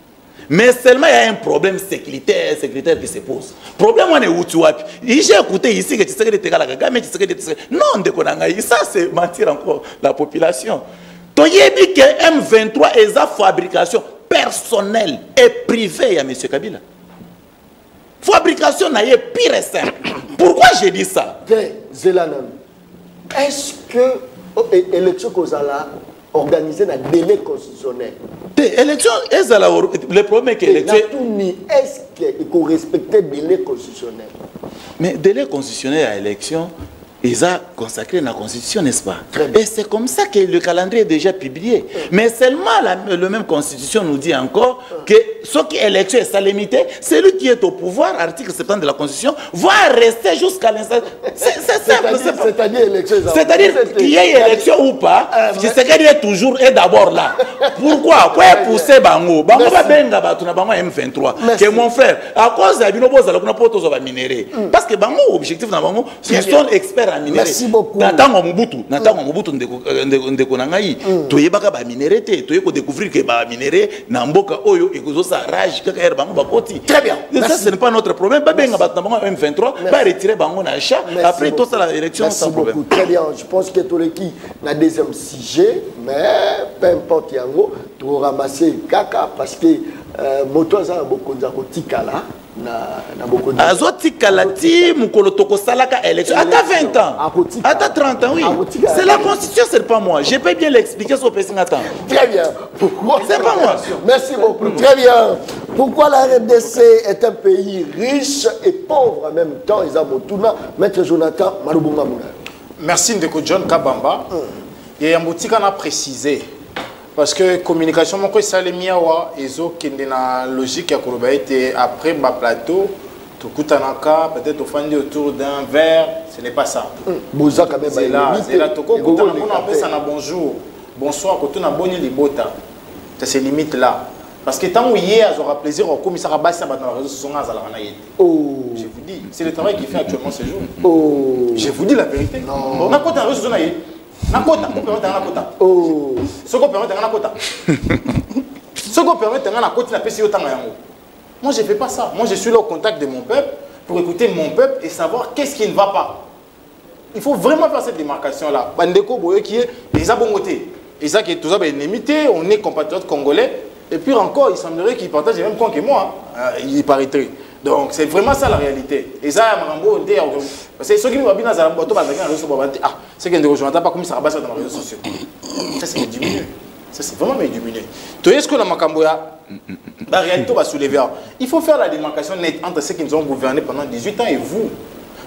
[SPEAKER 3] Mais seulement il y a un problème sécuritaire qui se pose. Le problème on est où tu vois. J'ai écouté ici que tu sais que tu es non, ça c'est mentir encore la population. Tu as dit que M23 est sa fabrication personnelle et privée à M. Kabila. Fabrication n'est pire et simple. Pourquoi j'ai dit ça?
[SPEAKER 5] Est-ce que l'élection que vous allez organiser un délai constitutionnel?
[SPEAKER 3] L'élection, le problème est que l'élection...
[SPEAKER 5] Est-ce qu'il faut respecter le délai constitutionnel?
[SPEAKER 3] Mais le délai constitutionnel à l'élection, ils ont consacré la constitution, n'est-ce pas? Et c'est comme ça que le calendrier est déjà publié. Mais seulement la même constitution nous dit encore que
[SPEAKER 6] ce qui est élection et sa limité, celui qui est au pouvoir, article 70 de la Constitution, va rester jusqu'à l'instant. C'est simple.
[SPEAKER 5] C'est-à-dire élection.
[SPEAKER 6] C'est-à-dire qu'il y ait élection ou pas, Tshisekedi est toujours et d'abord là. Pourquoi? Quoi pousser Bango? Bango va benga batuna Bango M23. Que mon frère, à cause de Bino Boza, on a pas tous va minérer. Parce que Bango, objectif dans Bango, ils sont experts en minérer.
[SPEAKER 5] Merci beaucoup.
[SPEAKER 6] N'attends Mobutu ndeko nangai. Toye baka ba minérer te, toye ko découvrir que ba minérer na mboka oyo et que ça rage que er Bango ba koti.
[SPEAKER 5] Très bien.
[SPEAKER 6] Ça ce n'est pas notre problème. Ba benga batuna Bango M23, ba retirer Bango na achat. Après tout ça la élection sans problème.
[SPEAKER 5] Très bien. Je pense que tout le qui n'a deuxième sujet, mais peu importe yango, tu ramasser kaka parce que moto za beaucoup de tikala na beaucoup de
[SPEAKER 6] azotikala ti mukolo toko salaka élection à 20 ans à 30 ans oui c'est la constitution c'est pas moi je peux bien l'expliquer sur person attend
[SPEAKER 5] très bien pourquoi
[SPEAKER 6] c'est pas moi
[SPEAKER 5] merci beaucoup très bien pourquoi la RDC est un pays riche et pauvre en même temps ils ont Motuna maître Jonathan Malubunga Mouna.
[SPEAKER 4] Merci Ndeko John Kabamba et Yambotika n'a précisé parce que communication mon ça les miawa ezo kende na logique ya koloba été après ma plateau tout kutanaka peut-être au fandi autour d'un verre ce n'est pas ça
[SPEAKER 5] boza quand même
[SPEAKER 4] c'est là toko kutana on appelle ça na bonjour bonsoir ko tuna boni libota c'est limite là parce que tant où hier aura plaisir au commissaire Bassi dans les réseaux sociaux na yete je vous dis c'est le travail qui fait actuellement ce jour je vous dis la vérité on a quoi dans les réseaux sociaux nakota ko permettre nakota ce qu'on permet nakota ce qu'on permet nakota na pesi yotanga yango moi je fais pas ça moi je suis là au contact de mon peuple pour écouter mon peuple et savoir qu'est-ce qui ne va pas il faut vraiment faire cette démarcation là bandeko boye qui est les abongoté et ça qui est tout ça ennemi on est compatriotes congolais et puis encore il semblerait qu'ils partagent le même camp que moi il paraîtrait. Donc c'est vraiment ça la réalité. Et ça, parce que ceux qui nous habitent dans la moto, c'est que nous pas comme ça dans les réseaux sociaux. Ça c'est diminué. Ça c'est vraiment diminué. Tu est-ce que la Makamboya, la réalité va soulever. Il faut faire la démarcation nette entre ceux qui nous ont gouverné pendant 18 ans et vous.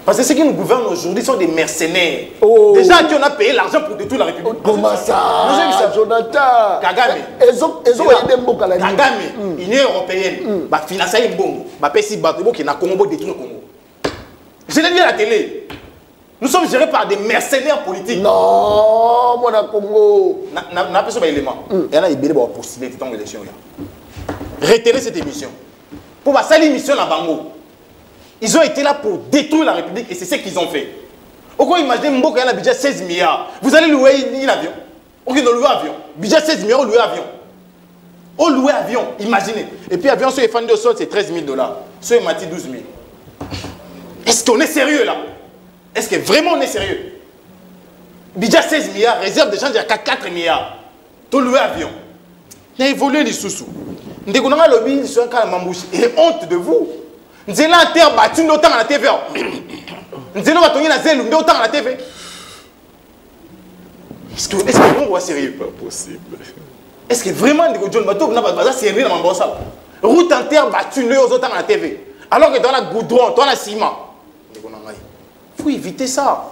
[SPEAKER 4] Parce que ceux qui nous gouvernent aujourd'hui sont des mercenaires. Déjà, qui on a payé l'argent pour détruire la République.
[SPEAKER 5] Comment ça, Jonathan
[SPEAKER 4] Kagame. Kagame, Union européenne, va financer un bon, va payer si bateau qui n'a Congo détruire le Congo. Je l'ai dit à la télé. Nous sommes gérés par des mercenaires politiques.
[SPEAKER 5] Non, mon Congo.
[SPEAKER 4] N'a pas ce élément. Et là, il y a des possibilités dans l'élection. Retirez cette émission. Pour passer l'émission à Bango. Ils ont été là pour détruire la République et c'est ce qu'ils ont fait. Pourquoi imaginez Mboka a un budget 16 milliards. Vous allez louer un avion. Ok, on loue un avion. Budget 16 milliards, on loue un avion. On loue un avion, imaginez. Et puis l'avion, sur les fans de sol, c'est 13 000 $. Sur les mati, 12 000. Est-ce qu'on est sérieux là? Est-ce que vraiment on est sérieux? Budget 16 milliards, réserve de change à 4 milliards. Tout louer un avion. Il a évolué les sous-sous. Nous avons un lobby sur un cas de Mambouche. Et honte de vous. Nous avons un terre battu, nous avons à la TV. Nous avons autant à la TV. Est-ce que vraiment on est sérieux?
[SPEAKER 3] Pas possible.
[SPEAKER 4] Est-ce que vraiment John Bateau n'a pas sérieux dans mon sale? Route en terre battue, nous autant à la TV. Alors que dans la goudron, dans la ciment. Il faut éviter ça.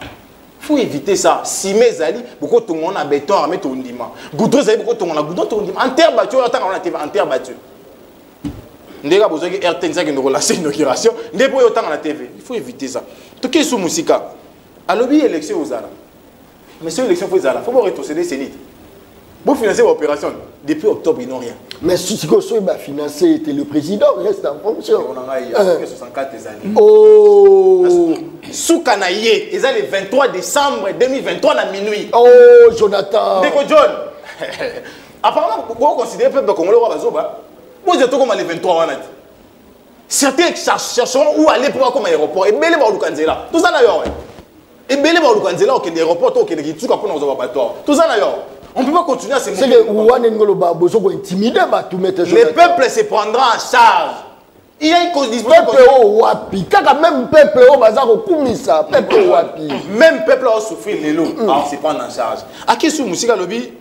[SPEAKER 4] Il faut éviter ça. Si mes alliés, beaucoup de monde a béton à mettre au ndima. Goudron, ça beaucoup de monde a goudron au ndima. En terre battue, autant à la TV, en terre battue. Ndega besoin que RTN ça qui nous relâche inauguration, ndé pour autant à la TV. Il faut éviter ça. Tout qui est sous Moussika. À l'objet élection aux Ala. Mais c'est l'élection faut Ala. Faut pas retrocéder Sénit. Pour financer l'opération, depuis octobre, ils n'ont rien.
[SPEAKER 5] Mais si Koso va financer, le président reste en fonction.
[SPEAKER 4] On en a eu 64 années.
[SPEAKER 5] Oh!
[SPEAKER 4] Soukanaye, ils ont le 23 décembre 2023 à minuit.
[SPEAKER 5] Oh, Jonathan!
[SPEAKER 4] Ndeko John! Apparemment, vous considérez le peuple congolais vous êtes comme les 23 ans. Certains chercheront où aller pour voir comme aéroport. Et Belé va au Lukanzela. Tout ça d'ailleurs. Et Belé va au Lukanzela, au aéroport, au Kenya, tout ça pour nous avoir. Tout ça d'ailleurs. On ne peut pas continuer à se montrer. Le peuple se prendra en charge. Il y a une cause même peuple a souffert les lots. Alors on se prend en charge. À qui sous Moussika Lobby?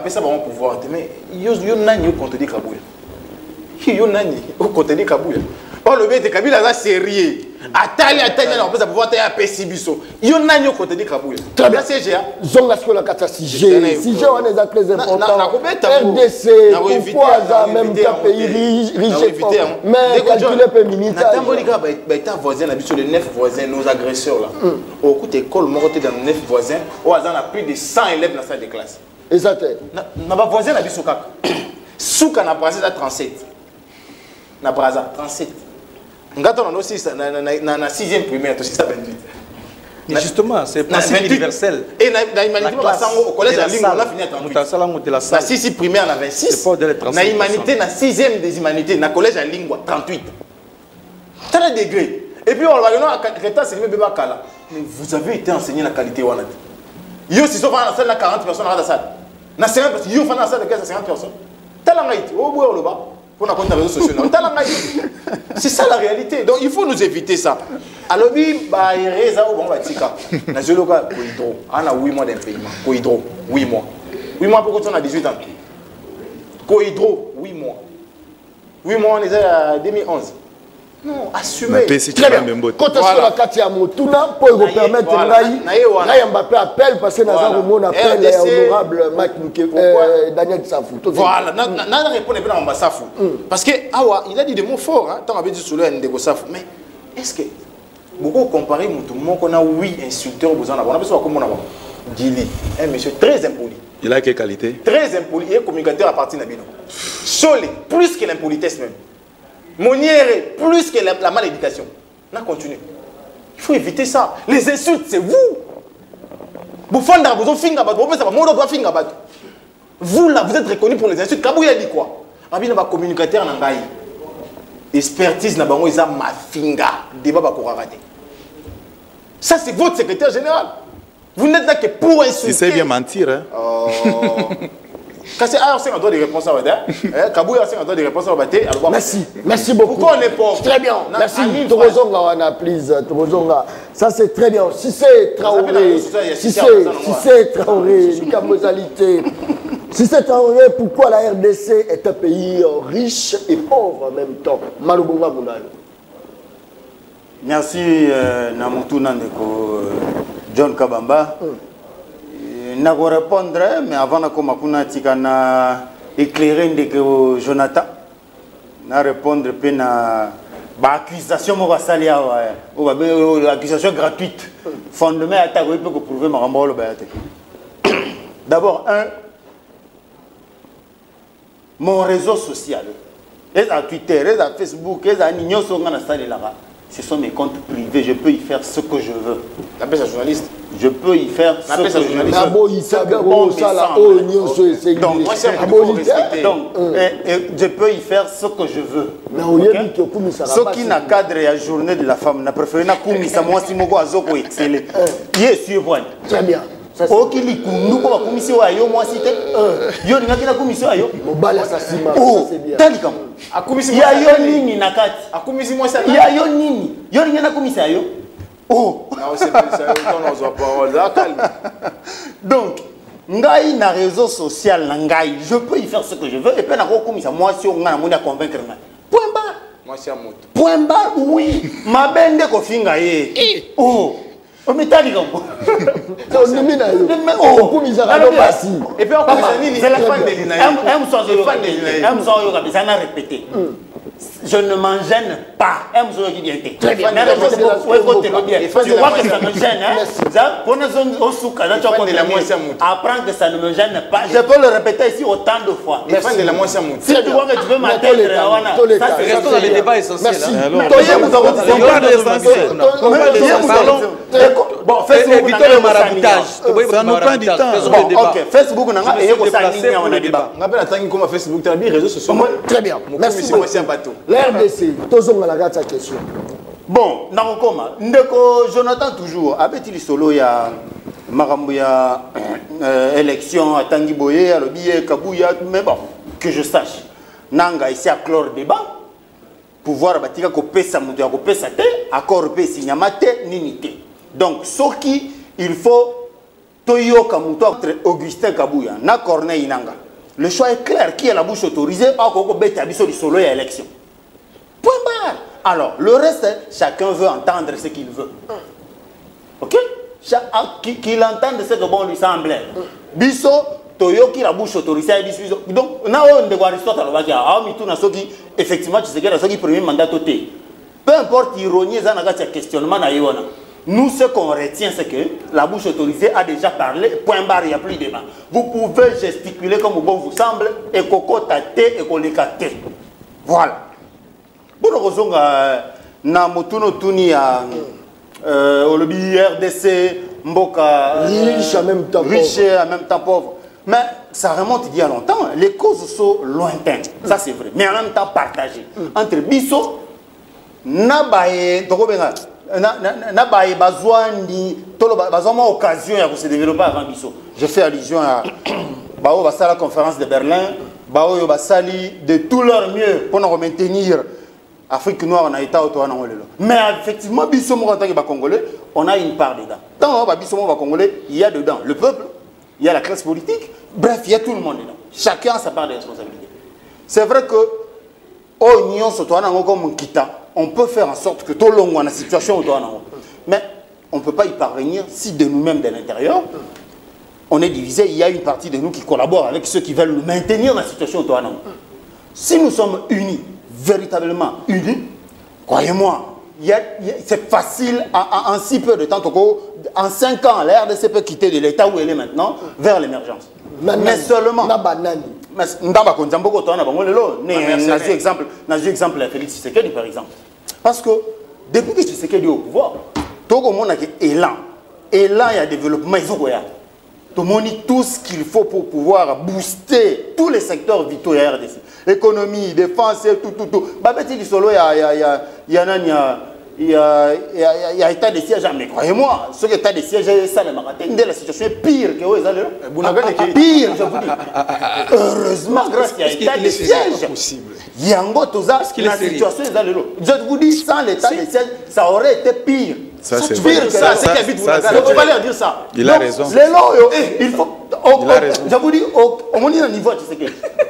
[SPEAKER 4] Ça va pouvoir. Mais il y a un contre des Kaboul. Il y a un contre des Kaboul. Or le but de Kabila est sérieux. Atali on peut pouvoir te apesi biso. Yo nanyo côté de Kabouya.
[SPEAKER 5] Très bien.
[SPEAKER 4] CGA.
[SPEAKER 5] Zonga ce que la kata CG. CG on est très important. RDC pourquoi ça même pays riche mais calculer peu minute.
[SPEAKER 4] Natambolika ba ta voisin na biso de 9 voisins nos agresseurs là. Au coup école moroté dans 9 voisins, au hasard a plus de 100 élèves dans sa de classe.
[SPEAKER 5] Exact.
[SPEAKER 4] Na ba voisin na biso kaka. Souka na Brazza 37. Na Brazza 37. Ngato na aussi na 6e primaire to 628.
[SPEAKER 1] Mais justement, c'est le principe universel.
[SPEAKER 4] Et na humanité au collège à Lingo on a fini à 38. Na 6e primaire na 26. Na humanité na 6e des humanités na collège à Lingo 38. T'as des degrés. Et puis on va dire à l'état c'est même pas kala. Mais vous avez été enseigné la qualité wana. Yo si sauf dans la salle 40 personnes dans la salle. Na 50 personnes, yo fa dans la salle de 50 personnes. Talanga iti au bout le bas. Pour la compte des réseaux sociaux. C'est ça la réalité. Donc il faut nous éviter ça. Alors, oui, bah, il y a un batika. Na zoloka kohydro. On a 8 mois d'impayement. Kohydro, 8 mois. 8 mois pour qu'on a 18 ans. Kohydro, 8 mois. 8 mois, on est à 2011. Non, assumez.
[SPEAKER 5] Très bien. Quand on a la carte à Motuna, pour vous permettre de Mbappé appelle parce que nous avons mon appel honorable Daniel Safou.
[SPEAKER 4] Voilà, n'a répondu pas à Safou. Parce que il a dit des mots forts, tant avait dit sur le Ndeko Safou. Mais est-ce que beaucoup comparé Moutoumon qu'on a 8 insulteurs au besoin d'avoir, on a besoin comme on a Gili, un monsieur très impoli.
[SPEAKER 3] Il a quelle qualité?
[SPEAKER 4] Très impoli et communicateur à partir de Nabino. Solé, plus que l'impolitesse même. Monière, plus que la malédication. On continue. Il faut éviter ça. Les insultes, c'est vous. Vous là, vous êtes reconnu pour les insultes. Kabouya dit quoi? Rabina va communicateur nangai. Expertise na bango isa mafinga. Débat ba korarate. Ça c'est votre secrétaire général. Vous n'êtes là que pour insulter.
[SPEAKER 3] Tu sais bien mentir, hein?
[SPEAKER 4] Oh. Quand c'est un droit de réponse à Wada, Kabouya c'est un droit de réponse à Wada.
[SPEAKER 5] Merci, merci beaucoup.
[SPEAKER 4] Pourquoi on est pauvre?
[SPEAKER 5] Très bien, merci. Tobozonga wana, please. Tobozonga. Ça c'est très bien. Si c'est Traoré, si c'est Traoré, si c'est Traoré, pourquoi la RDC est un pays riche et pauvre en même temps? Malobonga Mounal.
[SPEAKER 2] Merci Namutu Nandeko John Kabamba. Je vais répondre, mais avant de éclairer Jonathan, je vais répondre à l'accusation gratuite. Fondement à ta pour prouver ma remboursement. D'abord, mon réseau social, les Twitter, les Facebook, les ce sont mes comptes privés, je peux y faire ce que je veux.
[SPEAKER 4] T'appelles ça journaliste?
[SPEAKER 2] Je peux y faire ce que je veux.
[SPEAKER 4] Donc, moi, c'est un peu respecté.
[SPEAKER 2] Donc, je peux y faire ce que je veux. Ce qui n'a cadre à la journée de la femme, n'a préféré na kumisa moi si mogo azoko excellé. Yes, you point.
[SPEAKER 5] Très bien.
[SPEAKER 2] Okili kundu ko bakumisi wa yo moi cité. Yo ninga na kumisi wa yo.
[SPEAKER 5] Mobala ça c'est bien.
[SPEAKER 2] Talikam.
[SPEAKER 4] Akumisi
[SPEAKER 2] ya yo nini nakati.
[SPEAKER 4] Akumisi moi ça.
[SPEAKER 2] Ya yo nini. Yo ninga na kumisi yo. Oh.
[SPEAKER 4] Non, c'est pas ça. On a parole là calme.
[SPEAKER 2] Donc, ngai na réseau social ngai, je peux y faire ce que je veux et puis na ko kumisa moi si on a mona convaincre na. Point barre.
[SPEAKER 4] Moi c'est à moto.
[SPEAKER 2] Point barre oui. Mabende ko finga ye. Oh. On met tali comme
[SPEAKER 5] on est là. Oh, pour mis à la base.
[SPEAKER 4] Et puis on commence à dire c'est la fin de l'inaïe.
[SPEAKER 2] Répéter. Je ne m'en gêne pas.
[SPEAKER 5] Très bien.
[SPEAKER 2] Tu vois que ça me gêne, hein? Apprends que ça ne me gêne pas. Je peux le répéter ici autant de fois.
[SPEAKER 4] Si
[SPEAKER 2] tu vois que tu veux m'atteindre,
[SPEAKER 1] restons dans les débats essentiels.
[SPEAKER 2] Bon,
[SPEAKER 1] Facebook, le maraboutage.
[SPEAKER 3] Ça nous prend du temps.
[SPEAKER 2] Ok, Facebook, on a
[SPEAKER 4] Facebook, tu as mis réseaux sociaux.
[SPEAKER 5] Très bien. Merci beaucoup. L'RDC, toujours la question.
[SPEAKER 2] Bon, Narokoma, Ndeko Jonathan toujours, avait-il solo ya Marambuya élection à Tanguy Boye, à l'Obiye, Kabouya, mais bon, que je sache. Nanga ici à clore débat, pouvoir batika ko pesa mutu ya ko pesa te, accord pe signamate ninité. Donc, ce qui il faut Toyo Kamuto entre Augustin Kabouya, na Corneille Nanga. Le choix est clair, qui est la bouche autorisée, à Koko Beta Biso di solo ya élection. Point barre. Alors, le reste, chacun veut entendre ce qu'il veut. Ok? Qu'il entende ce que bon lui semble. Biso, Toyoki la bouche autorisée, donc, on a un devoir Aristote à l'objet. Effectivement, tu sais que c'est le premier mandat. Peu importe l'ironie, il y a un questionnement. Nous, ce qu'on retient, c'est que la bouche autorisée a déjà parlé, point barre, il n'y a plus de débat. Vous pouvez gesticuler comme bon vous semble, et cocotate, et colécate. Voilà. Pour raison, Namotuno Tuni a au lobby RDC, Mboka,
[SPEAKER 5] riche en même temps
[SPEAKER 2] riche en même temps pauvre. Mais ça remonte il y a longtemps. Les causes sont lointaines, ça c'est vrai, mais en même temps partagées. Entre Bisso, Nabaye, Nabaye, Bazouani, Bazouama, occasion de se développer avant Bisso. Je fais allusion à Bao Bassala, la conférence de Berlin, Bao Bassali, de tout leur mieux pour nous maintenir. Afrique noire, on a été autour de nous. Mais effectivement, Bisso, en tant que Congolais, on a une part dedans. Tant que Bisso, Congolais, il y a dedans le peuple, il y a la classe politique, bref, il y a tout le monde dedans. Chacun a sa part de responsabilité. C'est vrai que, au Nyon, on peut faire en sorte que tout le monde a une situation autour de nous. Mais on ne peut pas y parvenir si de nous-mêmes, de l'intérieur, on est divisé. Il y a une partie de nous qui collabore avec ceux qui veulent maintenir la situation autour de nous. Si nous sommes unis, véritablement unis, croyez-moi, c'est facile en si peu de temps. En 5 ans, la RDC peut quitter de l'état où elle est maintenant vers l'émergence. Mais seulement. Exemple à Félix Tshisekedi par exemple. Parce que depuis que Tshisekedi est au pouvoir, tout le monde a élan. Élan et développement, il faut quoi. Tout le monde a tout ce qu'il faut pour pouvoir booster tous les secteurs vitaux de la RDC. Économie, défense, tout. Il y a état de siège, mais croyez-moi, ce qui est état de siège, ça la situation est pire que vous avez. Pire, je vous dis. Heureusement, grâce à l'état de siège, il y a la situation. Je vous dis, sans l'état de siège, ça aurait été pire.
[SPEAKER 3] Ça, c'est
[SPEAKER 2] pire que ça. C'est qui habite Bounagana. On va leur dire ça.
[SPEAKER 3] Il a raison.
[SPEAKER 2] Il faut. Je vous dis, au niveau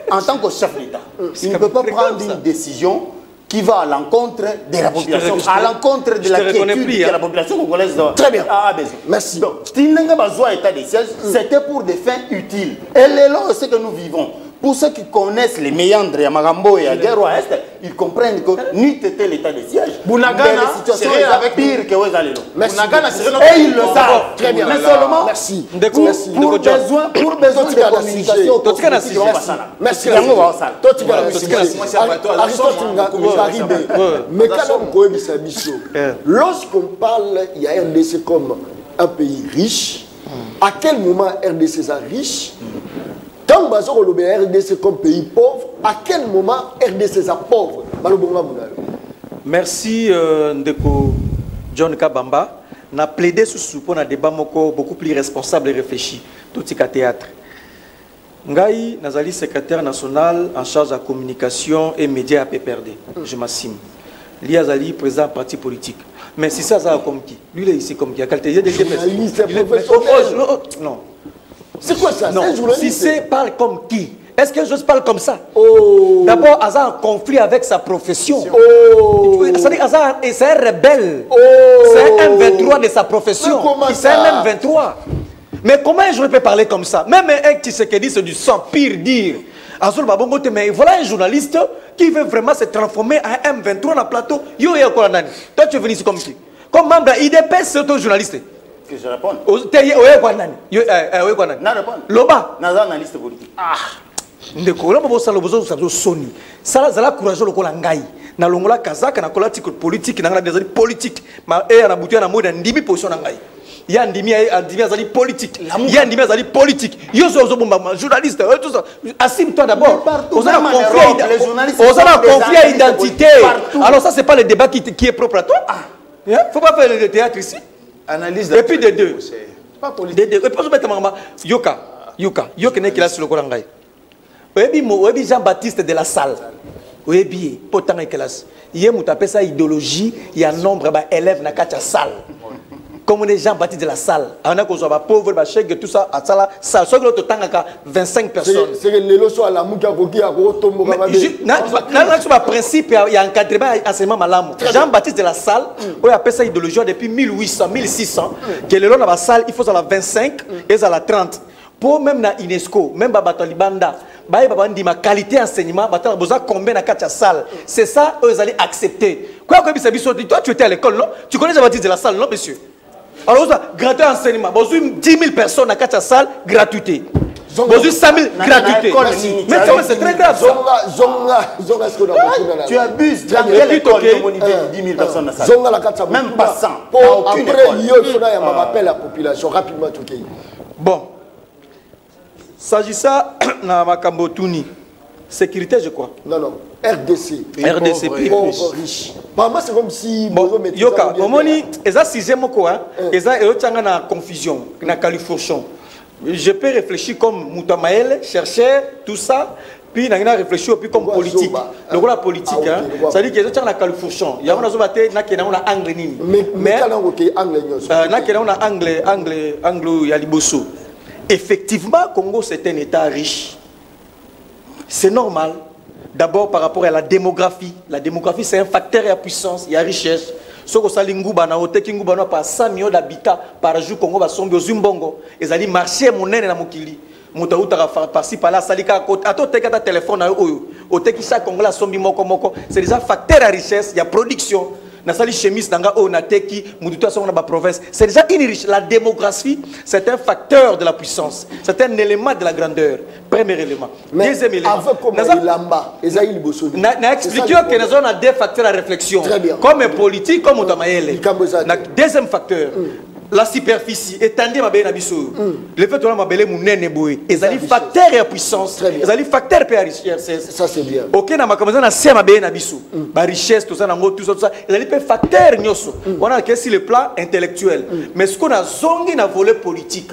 [SPEAKER 2] en tant que chef d'État, il ne peut pas prendre une décision qui va à l'encontre de la population, à l'encontre de la quiétude que la population congolaise
[SPEAKER 5] très bien.
[SPEAKER 2] a besoin.
[SPEAKER 5] Merci.
[SPEAKER 2] Donc, si nous avons besoin d'état de siège, c'était pour des fins utiles. Et les lois, c'est que nous vivons. Pour ceux qui connaissent les méandres à Marambo et à Guerre Ouest, ils comprennent que n'eût été l'état de siège,
[SPEAKER 4] Bounagana
[SPEAKER 2] serait avec pire que vous allez.
[SPEAKER 4] Bounagana serait
[SPEAKER 2] et ils le savent.
[SPEAKER 5] Très bien.
[SPEAKER 2] Mais seulement
[SPEAKER 5] merci.
[SPEAKER 2] Pour besoin de communication.
[SPEAKER 5] Merci. Mais lorsqu'on parle, il y a RDC comme un pays riche. À quel moment RDC est riche? Quand on parle RDC comme pays pauvre, à quel moment RDC est pauvre?
[SPEAKER 1] Merci Ndeko John Kabamba. On a plaidé sur un débat beaucoup plus responsable et réfléchi. Tout ce théâtre. Ngai Nazali, secrétaire national en charge de la communication et médias à PPRD. Je m'assume. Liazali, président du parti politique. Mais si ça, ça comme qui? Lui, il est ici comme qui? Non.
[SPEAKER 5] C'est quoi ça?
[SPEAKER 1] Non. Si c'est parle comme qui? Est-ce que je parle comme ça?
[SPEAKER 5] Oh.
[SPEAKER 1] D'abord, Azar a un conflit avec sa profession.
[SPEAKER 5] Oh.
[SPEAKER 1] C'est-à-dire Azar c'est un rebelle.
[SPEAKER 5] Oh.
[SPEAKER 1] C'est un M23 de sa profession. C'est un M23. Mais comment je peux parler comme ça? Même un Tshisekedi, c'est du sang, pire dire. Azul Babongote, mais voilà un journaliste qui veut vraiment se transformer en M23 dans le plateau. Yo, toi, tu es venu ici comme qui? Comme membre d'IDPS, c'est ton journaliste.
[SPEAKER 2] Que je réponds.
[SPEAKER 1] Non, Loba.
[SPEAKER 2] Analyste politique.
[SPEAKER 1] Ah. Ndeko, là, on va besoin de Sony. Ça, c'est la courage au Kolangai. Na longola kazaka na kola tiko politique na des politique. Ma et na boutia na mode ndimi position na ngai. Il y a ndimi azali politique. Il y a ndimi azali politique. Yo zo journaliste, tout ça. Assume-toi d'abord. On a conflit identité. Alors ça c'est pas le débat qui est propre à toi. Il faut pas faire le théâtre ici.
[SPEAKER 4] Analyse.
[SPEAKER 1] Et puis de deux.
[SPEAKER 4] Pas politique.
[SPEAKER 1] Et puis je mettre maman Yoka n'est qu'il a sur le Kolangai. Oyebi Jean-Baptiste de la salle. Oyebi pourtant en classe. Il y a une idéologie, il y a un nombre d'élèves dans la salle. comme on est Jean-Baptiste de la Salle. On a qu'on soit pauvre, chèque, tout ça, à ça, ça. Soit que l'autre temps, 25 personnes.
[SPEAKER 5] C'est que les lots à la mouka koki à Rotombo.
[SPEAKER 1] Dans principe, il y a un encadrement enseignement malam. Jean-Baptiste de la Salle, on appelle ça idéologie depuis 1800, 1600. Que le long dans la salle, il faut à la 25 et à la 30. Pour même na UNESCO, même Babato Libanda, ma qualité d'enseignement, combien dans la salle. C'est ça, eux allaient accepter. Quoi que toi, tu étais à l'école, non? Tu connais Jean-Baptiste de la Salle, non, monsieur? Alors, gratuit enseignement. Bonjour, 10 000 personnes dans la salle, gratuité. Bonjour, 5 000, gratuité. Mais c'est très grave.
[SPEAKER 2] Tu abuses. Dans quelle école tu 10 000 personnes dans la salle? Même pas 100.
[SPEAKER 5] Après, il y a la population rapidement.
[SPEAKER 1] Bon. S'agissant de Makambotuni, sécurité, je crois.
[SPEAKER 5] Non. RDC.
[SPEAKER 1] RDC,
[SPEAKER 5] pauvre riche. Maman, c'est comme si.
[SPEAKER 1] Yoka, Momoni, ils ont 6e mot, ils ont une confusion, une qualification. Je peux réfléchir comme Moutamaël, chercheur, tout ça. Puis, il a réfléchi comme politique. Le rôle politique, ça veut dire qu'ils ont une qualification. Il y a un angle. Mais il y a Liboso. Effectivement, Congo, c'est un État riche. C'est normal. D'abord, par rapport à la démographie. La démographie, c'est un facteur de puissance. Il y a richesse. Ce que ça lingouba na ote kingouba na pas 100 millions d'habitants par jour Congo va somber aux Zimbongo. Ils allaient marcher mon nez na mokili. Moutaouta par-ci par-là, salika côté. À toi t'es qu'à téléphone na oyo. Ote qui chaque Congo la sombi moko. C'est déjà facteur de richesse. Il y a production. Na sali chemise nanga o na teki muduta son na ba province. C'est déjà une richesse. La démographie, c'est un facteur de la puissance. C'est un élément de la grandeur. Premier élément. Deuxième élément. Na expliqué que nous avons deux facteurs de réflexion. Comme politique, comme Moutamaël. Deuxième facteur. La superficie, étendue ma belle abisso. Le fait que ma belle mounene boy, ils allaient facteur et puissance. Ils allaient facteur et richesse.
[SPEAKER 5] Ça c'est bien.
[SPEAKER 1] Ok, na ma comme ça na c'est ma belle abisso. Ma richesse tout ça na tout ça. Ils allaient facteur nyoso. On a que sur le plan intellectuel. Mais ce qu'on a zongi na volet politique.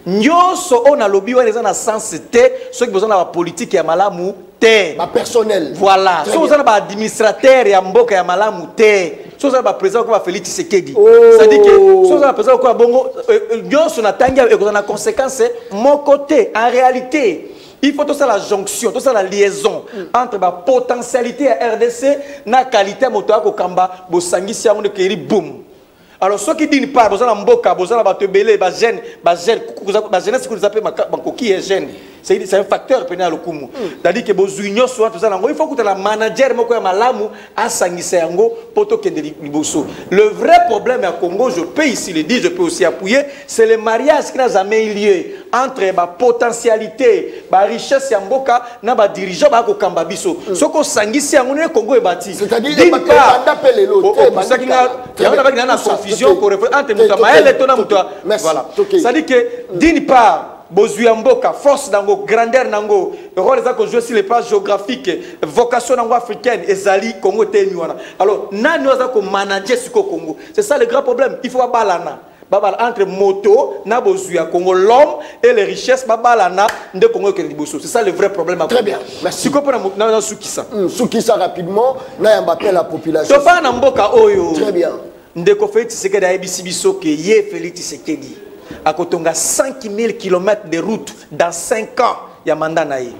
[SPEAKER 1] Nyoso on a lobby on les a na sens té, ceux qui besoin de la politique ya malamu té.
[SPEAKER 5] Ma personnel.
[SPEAKER 1] Voilà. Ceux qui ont ba administrateur ya mboka ya malamu té. Ceux qui ont ba président comme Félix Tshisekedi. Ça dit que ceux qui ont président quoi bongo nyoso na tangia et na conséquence mon côté en réalité il faut tout ça la jonction, tout ça la liaison entre la potentialité à RDC na qualité moto ko kamba bo sangisi ya on keri boom. Alors ceux qui disent pas besoin mboka besoin ba tebele ba jeune jeunesse que vous appelez bankoki est jeune. C'est un facteur pénal au Kumu. C'est-à-dire que vos unions soit tout ça. Il faut que la manager moko ya malamu a sangisa yango poto kende liboso. Le vrai problème à Congo, je peux ici le dire, je peux aussi appuyer, c'est le mariage qui n'a jamais eu lieu entre la potentialité, la richesse ya mboka na ba dirigeant ba ko kamba biso. Soko sangisa yango ne Congo est bâti.
[SPEAKER 5] C'est-à-dire que banda pele l'autre.
[SPEAKER 1] Il y a une confusion entre Moutamaël et Tona Mouta. Voilà. C'est-à-dire que d'une part Bozuyamboka, force d'ango, grandeur d'ango, rôle des jouer sur les places géographiques, vocation d'ango africaine, et Zali, Congo, Ténuana. Alors, nous avons manager ce Congo. C'est ça le grand problème. Il faut balana. Entre moto, na bozuya Congo, l'homme et les richesses, babalana, de Congo que Liboso. C'est ça le vrai problème.
[SPEAKER 5] Très bien. Merci.
[SPEAKER 1] Tu comprends na Soukissa.
[SPEAKER 5] Soukissa rapidement, na Mbappé la population.
[SPEAKER 1] Tofa na mboka oyo.
[SPEAKER 5] Très bien.
[SPEAKER 1] Ndeko Félix Tshisekedi a ebisi biso ke ye Félix Tshisekedi. À Kotonga 5000 km de route dans 5 ans, il y a mandat naïe.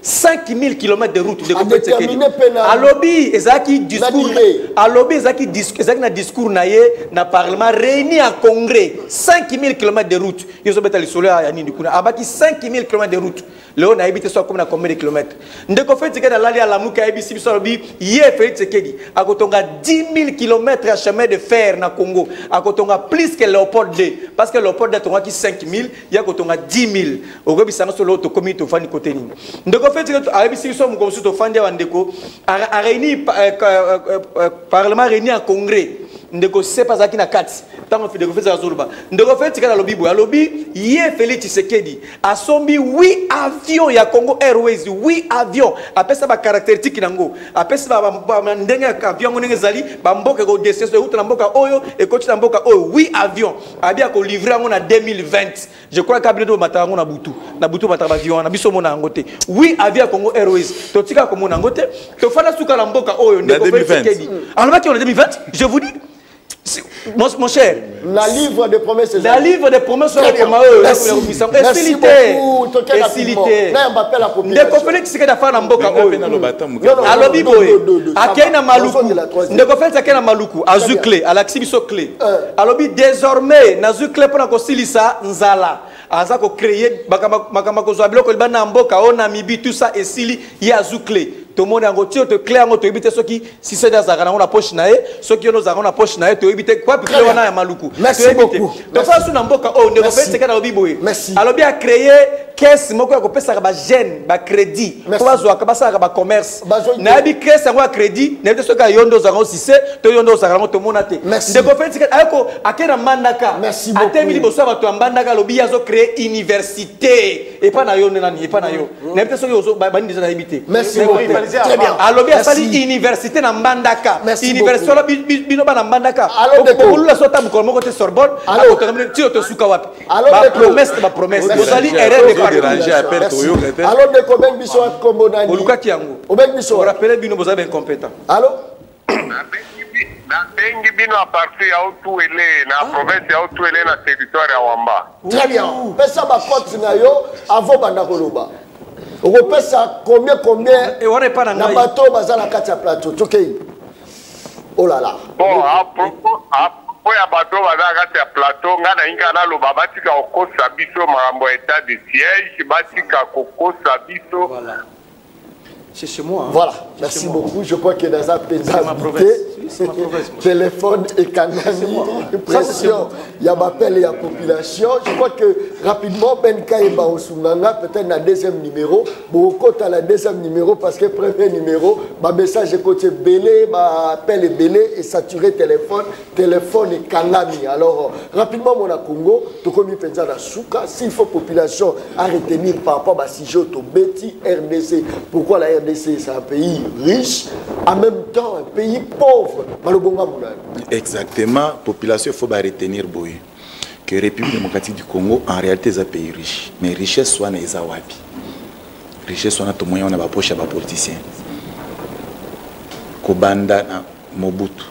[SPEAKER 1] 5000 km de route de Tshisekedi. À lobby, ezaki discours. À lobby, ezaki discours naïe na parlement réuni en congrès. 5000 km de route. Ils ont mis le soleil à Yanni Dukuna. Abaki 5000 km de route. Léon a habité sur combien de kilomètres. Ndeko Félix Tshisekedi a l'ali à la mouka ebisi biso lobby. Yé Félix Tshisekedi. À Kotonga 10 000 km à chemin de fer na Congo. À Kotonga plus que Léopold II. Parce que Léopold II a 5000, il y a Kotonga 10 000. Au Gobi Sano sur l'autre comité au Fani côté. Ndeko Félix Tshisekedi a habité sur mon consul au Fandi Wandeko. A réuni parlement réuni en congrès. Ndeko c'est pas ça qui n'a 4. Tant on fait de faire ça Zoluba. Ndeko Félix Tshisekedi a lobby boy. A lobby yé Félix Tshisekedi. A sombi 8 avions ya Congo Airways 8 avions. Après ça ba caractéristique nango. Après ça ba ndenge avion ngone zali ba mboka go descendre de route na mboka oyo et coach na mboka oyo 8 avions. Abia ko livrer en 2020. Je crois que Abdou Matango na Butu. Na Butu bataba avion na biso mona ngote. 8 avions Congo Airways. Totika ko mona ngote. To fana suka na mboka oyo ndeko Félix Tshisekedi. Alors qui on est 2020, je vous dis mon cher.
[SPEAKER 5] La livre de promesses.
[SPEAKER 1] La livre de promesses sur
[SPEAKER 5] Merci beaucoup.
[SPEAKER 1] Ndeko Félix Tshisekedi afana na mboka oyo. Alobi boye. Akena maluku. Ndeko Félix akena maluku. Azu clé. Alaxi biso clé. Alobi désormais nazu clé pour na kosilisa nzala. Aza ko créer makama kozwa biloko libana mboka o Namibie tout ça esili ya azu clé. Tout le monde a un te clé en auto éviter ceux qui si c'est des argent on a poche nae ceux qui ont argent poche nae to éviter quoi puis on a maluku.
[SPEAKER 5] Merci beaucoup.
[SPEAKER 1] Donc ça sur n'imboka oh ne refait c'est quand obiboye.
[SPEAKER 5] Merci.
[SPEAKER 1] Alors bien créer caisse moko ya ko pesa ba jeune ba crédit ko bazwa ka basa ba commerce na bi créer ça wa crédit na ceux qui yondo za aussi c'est to yondo za to monate. De ko fait c'est ayoko akena mandaka.
[SPEAKER 5] Merci beaucoup.
[SPEAKER 1] Atemili boso ba to mandaka lobi yazo créer université et pas na yo nani et pas na yo. Na peut ceux qui ba bandi za habiter.
[SPEAKER 5] Merci beaucoup.
[SPEAKER 1] Très bien. Alors bien sali université na Mbandaka. Université la bino ba na Mbandaka. Pour la sota bu komo côté Sorbonne. Alors tu te suka wapi. Ba promesse. Vous allez erreur de
[SPEAKER 6] déranger appel Toyo.
[SPEAKER 5] Alors de combien biso at kombo nani.
[SPEAKER 1] Oluka kiango.
[SPEAKER 5] Oben biso.
[SPEAKER 1] Vous rappelez bino boza incompétent.
[SPEAKER 5] Allô?
[SPEAKER 7] Na bengi bino à partir ya Otuele na province ya Otuele na territoire ya Wamba.
[SPEAKER 5] Très bien. Pesa ba compte na yo avant banda koloba. Repesa combien
[SPEAKER 1] et on est pas dans
[SPEAKER 5] na bateau bazala kati ya plateau tokei. Oh là là.
[SPEAKER 7] Bon, à propos ya bateau bazala kati ya plateau nga na inga na loba batika kokosa biso makambo état de siège batika kokosa biso.
[SPEAKER 1] Voilà. C'est chez moi. Hein.
[SPEAKER 5] Voilà, merci beaucoup. Je crois que dans un pays téléphone et canani, pression, il y a m'appel et il y a population. Je crois que rapidement, Ben Kaïba Osunganga, peut-être la deuxième numéro, beaucoup à la deuxième numéro parce que premier numéro, ma message est côté belé, ma appel est belé et saturé téléphone et kanami. Alors rapidement, mon Congo, tout comme il pense à Souka, s'il faut population à retenir par rapport à Sijo Betty RDC. Pourquoi la RDC? C'est un pays riche, en même temps un pays pauvre.
[SPEAKER 3] Exactement, population, il faut retenir que la République démocratique du Congo, en réalité, c'est un pays riche. Mais richesse soit dans les Awapi. Richesse soit dans les moyens de la poche des politiciens. Kobanda na Mobutu.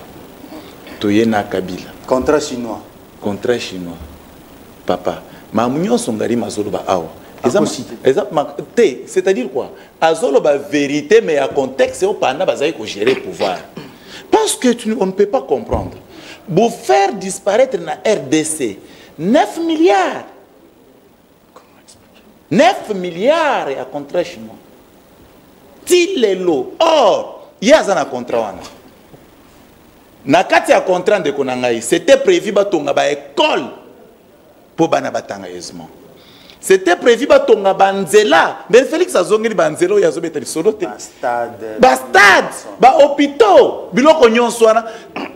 [SPEAKER 3] Toyena Kabila.
[SPEAKER 2] Contrat chinois.
[SPEAKER 3] Contrat chinois. Papa. Ma mounion songari mazoloba awa. C'est-à-dire quoi? Azolo ba vérité mais à contexte et au panda bazaï ko gérer pouvoir. Parce que on ne peut pas comprendre. Pour faire disparaître na RDC 9 milliards. 9 milliards et à contrat chinois. Tilelo. Or, il y a un contrat wana. Na kati ya contrat de konangai, c'était prévu ba tonga ba école pour bana batanga aisément. C'était prévu ba tonga banzela, mais Félix azongeli banzelo ya zobeta lisolo te. Bastade, ba hôpitaux, biloko nyonso wana.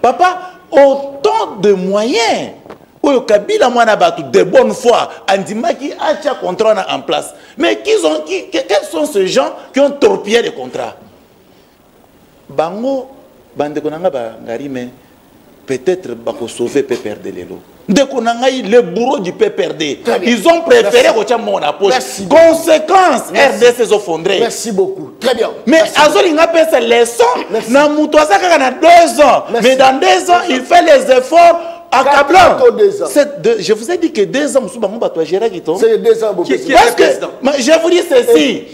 [SPEAKER 3] Papa, autant de moyens. Oyo Kabila mwana batu de bonne foi, andimaki acha contrat en place. Mais quels sont ces gens qui ont torpillé les contrats? Bango bande konanga ba ngarime peut-être bako sauver peut perdre les lots. Le bourreau du PPRD. Ils ont préféré que mon poche. Conséquence, RDC s'effondrer.
[SPEAKER 5] Merci beaucoup. Très bien.
[SPEAKER 3] Mais Azolinga paie ses leçons. Na Moutouasa a 2 ans. Mais dans 2 ans, il fait les efforts accablant. Je vous ai dit que 2 ans,
[SPEAKER 5] c'est 2 ans.
[SPEAKER 3] Parce que, je vous dis ceci,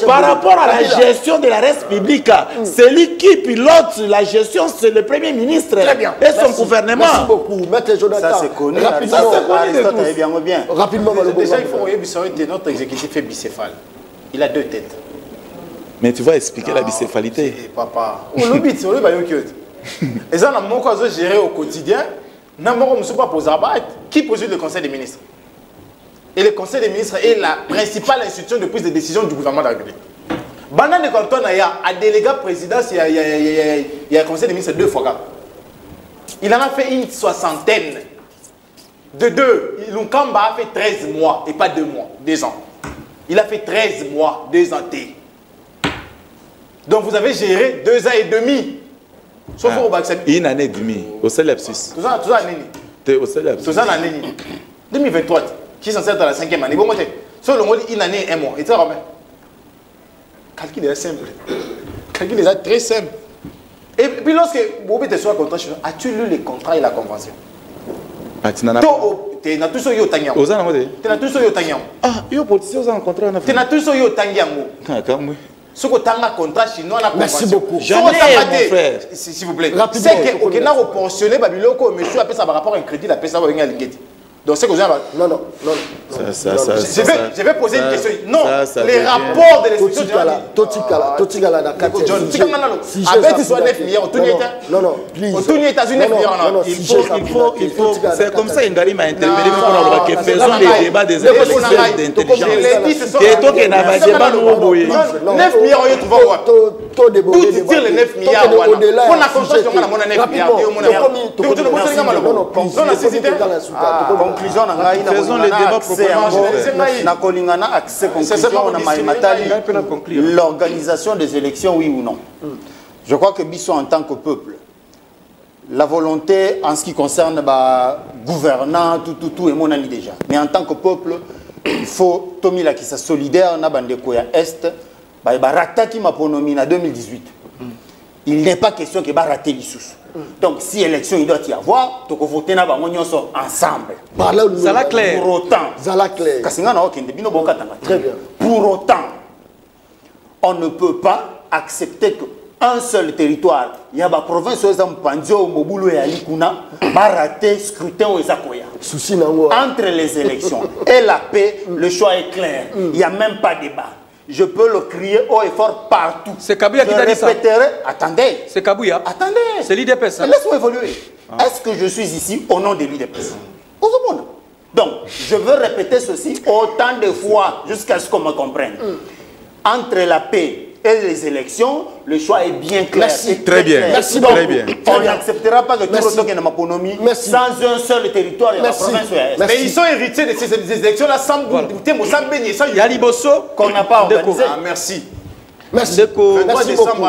[SPEAKER 3] par rapport à la gestion de la res publique, celui qui pilote la gestion, c'est le Premier ministre et son gouvernement.
[SPEAKER 5] Merci beaucoup. Maître Jonathan.
[SPEAKER 2] Ça c'est connu.
[SPEAKER 5] Rapidement,
[SPEAKER 4] déjà, il faut regarder notre exécutif est bicéphale. Il a 2 têtes.
[SPEAKER 3] Mais tu vas expliquer la bicéphalité.
[SPEAKER 4] Papa. Le but, c'est le et ça, on a géré au quotidien. Qui préside le Conseil des ministres? Et le Conseil des ministres est la principale institution de prise de décision du gouvernement de la République. Pendant le canton, il y a un délégué président, il y a un Conseil des ministres 2 fois. Il en a fait une 60aine. De 2. Lunkamba a fait 13 mois et pas 2 mois, 2 ans. Il a fait 13 mois, 2 ans. Donc vous avez géré 2 ans et demi. Sauf au vaccin.
[SPEAKER 3] Une année et demie. Au Célapsus.
[SPEAKER 4] Tout ça,
[SPEAKER 3] au Célapsus.
[SPEAKER 4] Tout ça, l'année. 2023, qui est censé être dans la 5e année. Bon, sur le mot, une année et 1 mois. Et ça, calcul est simple. Calcul est très simple. Et puis, lorsque Bobé te soit contrat, as-tu lu les contrats et la convention?
[SPEAKER 3] atina
[SPEAKER 4] te na tout so yo tangiam
[SPEAKER 3] ozana ngode
[SPEAKER 4] te na tout so yo tangiam
[SPEAKER 3] ah yo politicien ozana contrat na
[SPEAKER 4] te na tout so yo tangiam
[SPEAKER 3] ah kamwe
[SPEAKER 4] soko tanga contrat chinois na
[SPEAKER 5] Merci beaucoup.
[SPEAKER 3] Jamais, mon frère.
[SPEAKER 4] S'il vous plaît.
[SPEAKER 5] Rapidement,
[SPEAKER 4] C'est que aucun n'a pensionné babiloko monsieur appelle ça par rapport à un crédit la paix ça va venir à l'ingéti. Donc c'est que vous avez
[SPEAKER 5] Non, non, non.
[SPEAKER 4] je vais poser une question. Non,
[SPEAKER 3] ça
[SPEAKER 4] les
[SPEAKER 3] devient...
[SPEAKER 4] rapports de l'institution
[SPEAKER 5] Totikala na
[SPEAKER 4] John, tu sais comment avec soit 9 milliards au
[SPEAKER 5] non, non, please.
[SPEAKER 4] Au tout États-Unis 9 milliards.
[SPEAKER 3] Il faut c'est comme ça Ngali m'a interpellé pour que faisons les débats des experts d'intelligence. Et toi qui n'a pas débat nous boyer.
[SPEAKER 4] 9 milliards on y trouve quoi? Tout dire les 9 milliards voilà. On a construction on a 9 milliards. Conclusion
[SPEAKER 3] faisons les débats proprement.
[SPEAKER 2] L'organisation des élections, oui ou non. Je crois que Bissot, en tant que peuple, la volonté en ce qui concerne gouvernant, tout, et mon ami déjà. Mais en tant que peuple, il faut, Tomi la qui soit solidaire, na bandeko ya Est, rataki ma ponomie en 2018. Il n'est pas question que rater les sous. Donc, si élection il doit y avoir, tu peux voter ensemble.
[SPEAKER 1] Ça la clair.
[SPEAKER 2] Pour autant,
[SPEAKER 5] Très bien.
[SPEAKER 2] Pour autant, on ne peut pas accepter qu'un seul territoire, il y a une province où il y a rater scrutin aux Akoya. Entre les élections et la paix, le choix est clair. Il n'y a même pas de débat. Je peux le crier haut et fort partout.
[SPEAKER 1] C'est Kabouya qui t'a dit ça.
[SPEAKER 2] Attendez.
[SPEAKER 1] C'est Kabouya.
[SPEAKER 2] Attendez.
[SPEAKER 1] C'est l'IDPS. Hein?
[SPEAKER 2] Laisse-moi évoluer. Est-ce que je suis ici au nom de l'IDPS? Donc, je veux répéter ceci autant de fois jusqu'à ce qu'on me comprenne. Entre la paix et les élections, le choix est bien clair.
[SPEAKER 5] Merci.
[SPEAKER 3] Très bien.
[SPEAKER 5] Merci
[SPEAKER 3] Très bien.
[SPEAKER 2] On n'acceptera pas que tout le temps qu'il y ait une économie sans un seul territoire et la province.
[SPEAKER 4] Mais ils sont héritiers de ces élections-là sans goûter, sans baigner, sans
[SPEAKER 1] Yaliboso
[SPEAKER 2] qu'on n'a pas organisé.
[SPEAKER 4] Ah, merci.
[SPEAKER 5] Merci.
[SPEAKER 2] Merci beaucoup.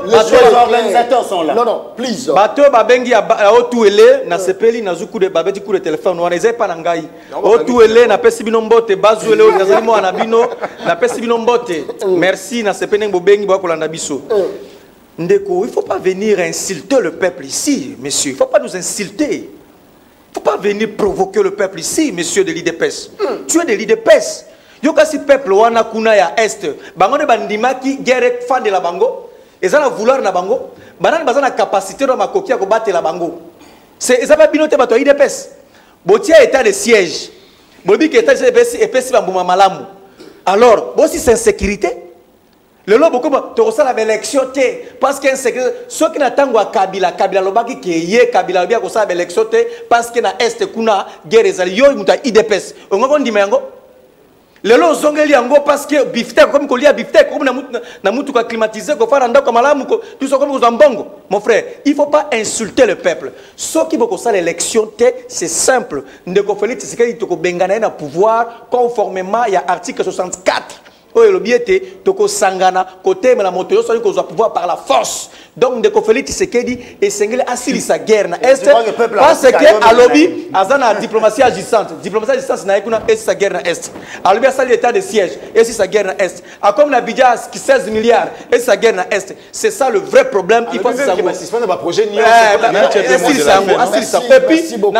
[SPEAKER 2] Les organisateurs sont là.
[SPEAKER 5] Non, non, please.
[SPEAKER 1] Bato babengi ya otuele na sepeli na zuku de babeti coup de téléphone wana ezai pa na ngai otuele na pesi bino mbote bazuele o nazali mo na bino na pesi bino mbote merci na sepeli bobengi ba kolanda biso ndeko il faut pas venir insulter le peuple ici monsieur il faut pas nous insulter il faut pas venir provoquer le peuple ici monsieur de l'IDPS tu es de l'IDPS yo kasi peuple wana kuna ya est bango ne bandimaki guerre fan de la bango ezana vouloir na bango banani bazana capacité na makoki ya ko battre la bango c'est ezaba binote bato IDPS botia état de siège bobi que état de siège et pesi bambuma malamu alors bo si c'est insécurité le lobo comme to sala élection té parce que insécurité ceux qui n'attendent Kabila lobaki ke ye Kabila bia ko sala élection té parce que na est kuna guerre ezali yo muta IDPS ngoko ndima yango lelo zongeli yango parce que biftek comme kolia biftek comme na mutu ka climatiser ko fara ndako malamu ko tout ça comme mbongo mon frère il faut pas insulter le peuple ce qui boko ça l'élection c'est simple ndeko Félix Tshisekedi to ko bengana na pouvoir conformément à article 64 oyo lobiete to ko sangana côté mais la moto yo so ko pouvoir par la force donc ndeko Félix Tshisekedi et sengeli asili sa guerre na est parce que alobi azana diplomatie agissante na ekuna et sa guerre na est alobi asali état de siège et sa guerre na est a comme na Bidja qui 16 milliards et sa guerre na est c'est ça le vrai problème il faut ça
[SPEAKER 4] va projet ni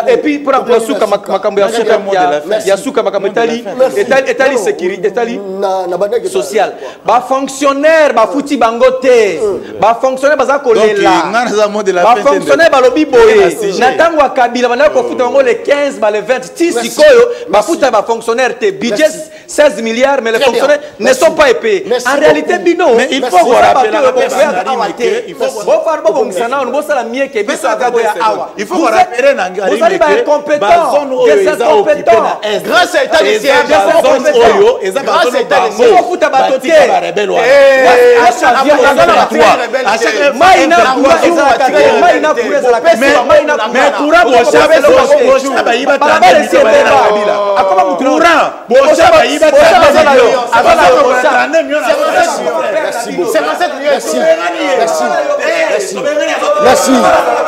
[SPEAKER 1] et puis pour la souka makambo ya souka makambo etali sécurité etali social ba fonctionnaire ba futi bangote ba fonctionnaire baza kolela ba fonctionnaire ba lobi boye na tango Kabila bana ko futa bango les 15 ba les 20 ti sikoyo ba futa ba fonctionnaire te budget 16 milliards mais les fonctionnaires ne sont pas payés en réalité bino
[SPEAKER 3] il faut vous rappeler
[SPEAKER 1] il faut faire bon ngana on bossa la mie ke biso akabo ya awa
[SPEAKER 3] il faut vous rappeler na ngari
[SPEAKER 1] vous allez ba compétent
[SPEAKER 4] grâce à état de siège
[SPEAKER 3] oyo eza ba zone bango
[SPEAKER 1] futa bato te
[SPEAKER 3] rebelle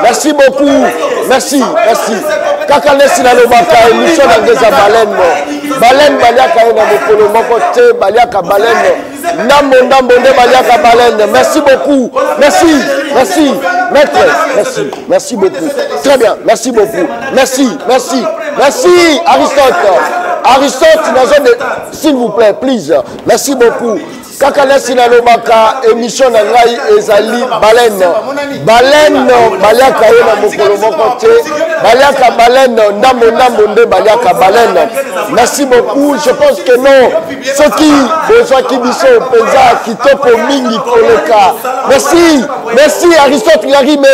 [SPEAKER 5] Merci beaucoup. Merci. Kaka lesi na lobaka émission na ngeza baleine baliaka na mokolo moko te baliaka baleine ndambo nde baliaka baleine. Merci beaucoup. Merci maître. Merci beaucoup. Très bien, merci beaucoup. Merci, merci, merci, Aristote. Aristote, s'il vous plaît, please. Merci beaucoup. Kakalesi na lobaka émission na ngai ezali baleine baliaka ye na mokolo moko te baliaka baleine ndambo nde baliaka baleine. Merci beaucoup. Je pense que non soki bozwaki biso mpenza kitoko mingi koleka. Merci Aristote Yarime.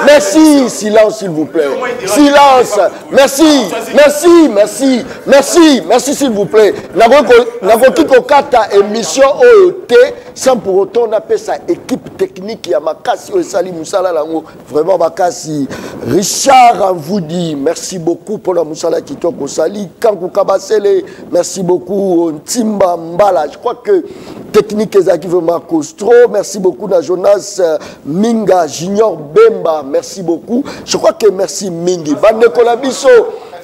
[SPEAKER 5] Merci, silence s'il vous plaît. Silence. Merci s'il vous plaît. Nakoki kokata émission sans pour autant on appelle ça équipe technique ya makasi osali musala lango vraiment makasi. Richard vous dit merci beaucoup pour la musala kitoko sali Kankou Kabasele, merci beaucoup Ntimba Mbala, je crois que technique ezaki vraiment costro. Merci beaucoup na Jonas Minga Junior Bemba, merci beaucoup. Je crois que merci Mingi Bandeko Labiso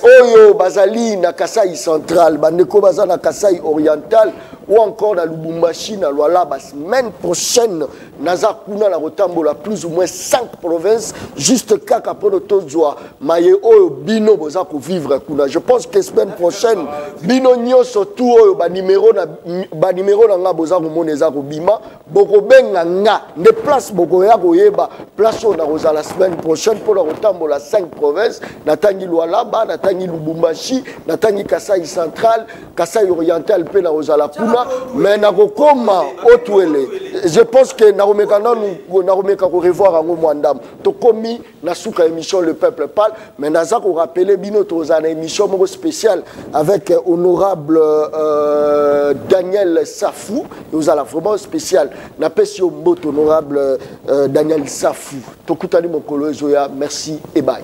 [SPEAKER 5] Oyo Bazali na Kasai Central, Bandeko Baza na Kasai Oriental ou encore na Lubumbashi na Luala. La semaine prochaine naza kuna na rotambola plus ou moins 5 provinces juste kaka pour tozwa maye oyo bino boza ko vivre kuna. Je pense que semaine prochaine bino nyonso tout oyo ba numéro na nga boza ko moneza ko bima boko benga nga ne place boko ya ko yeba place on a la semaine prochaine pour la rotambola 5 provinces natangi Luala, natangi Lubumbashi, natangi Kasai Central, Kasai Oriental pe na rozala kuna. Mais nakokoma otuele. Je pense que naromeka ko revoir en Mwandam. Tokomi nasuka émission Le Peuple Parle, mais naza ko rappeler bino tozana émission mo spéciale avec honorable Daniel Safou. Nous allons vraiment spécial. Na pesi mboto honorable Daniel Safou. Tokutani mokolo ezoya. Merci et bye.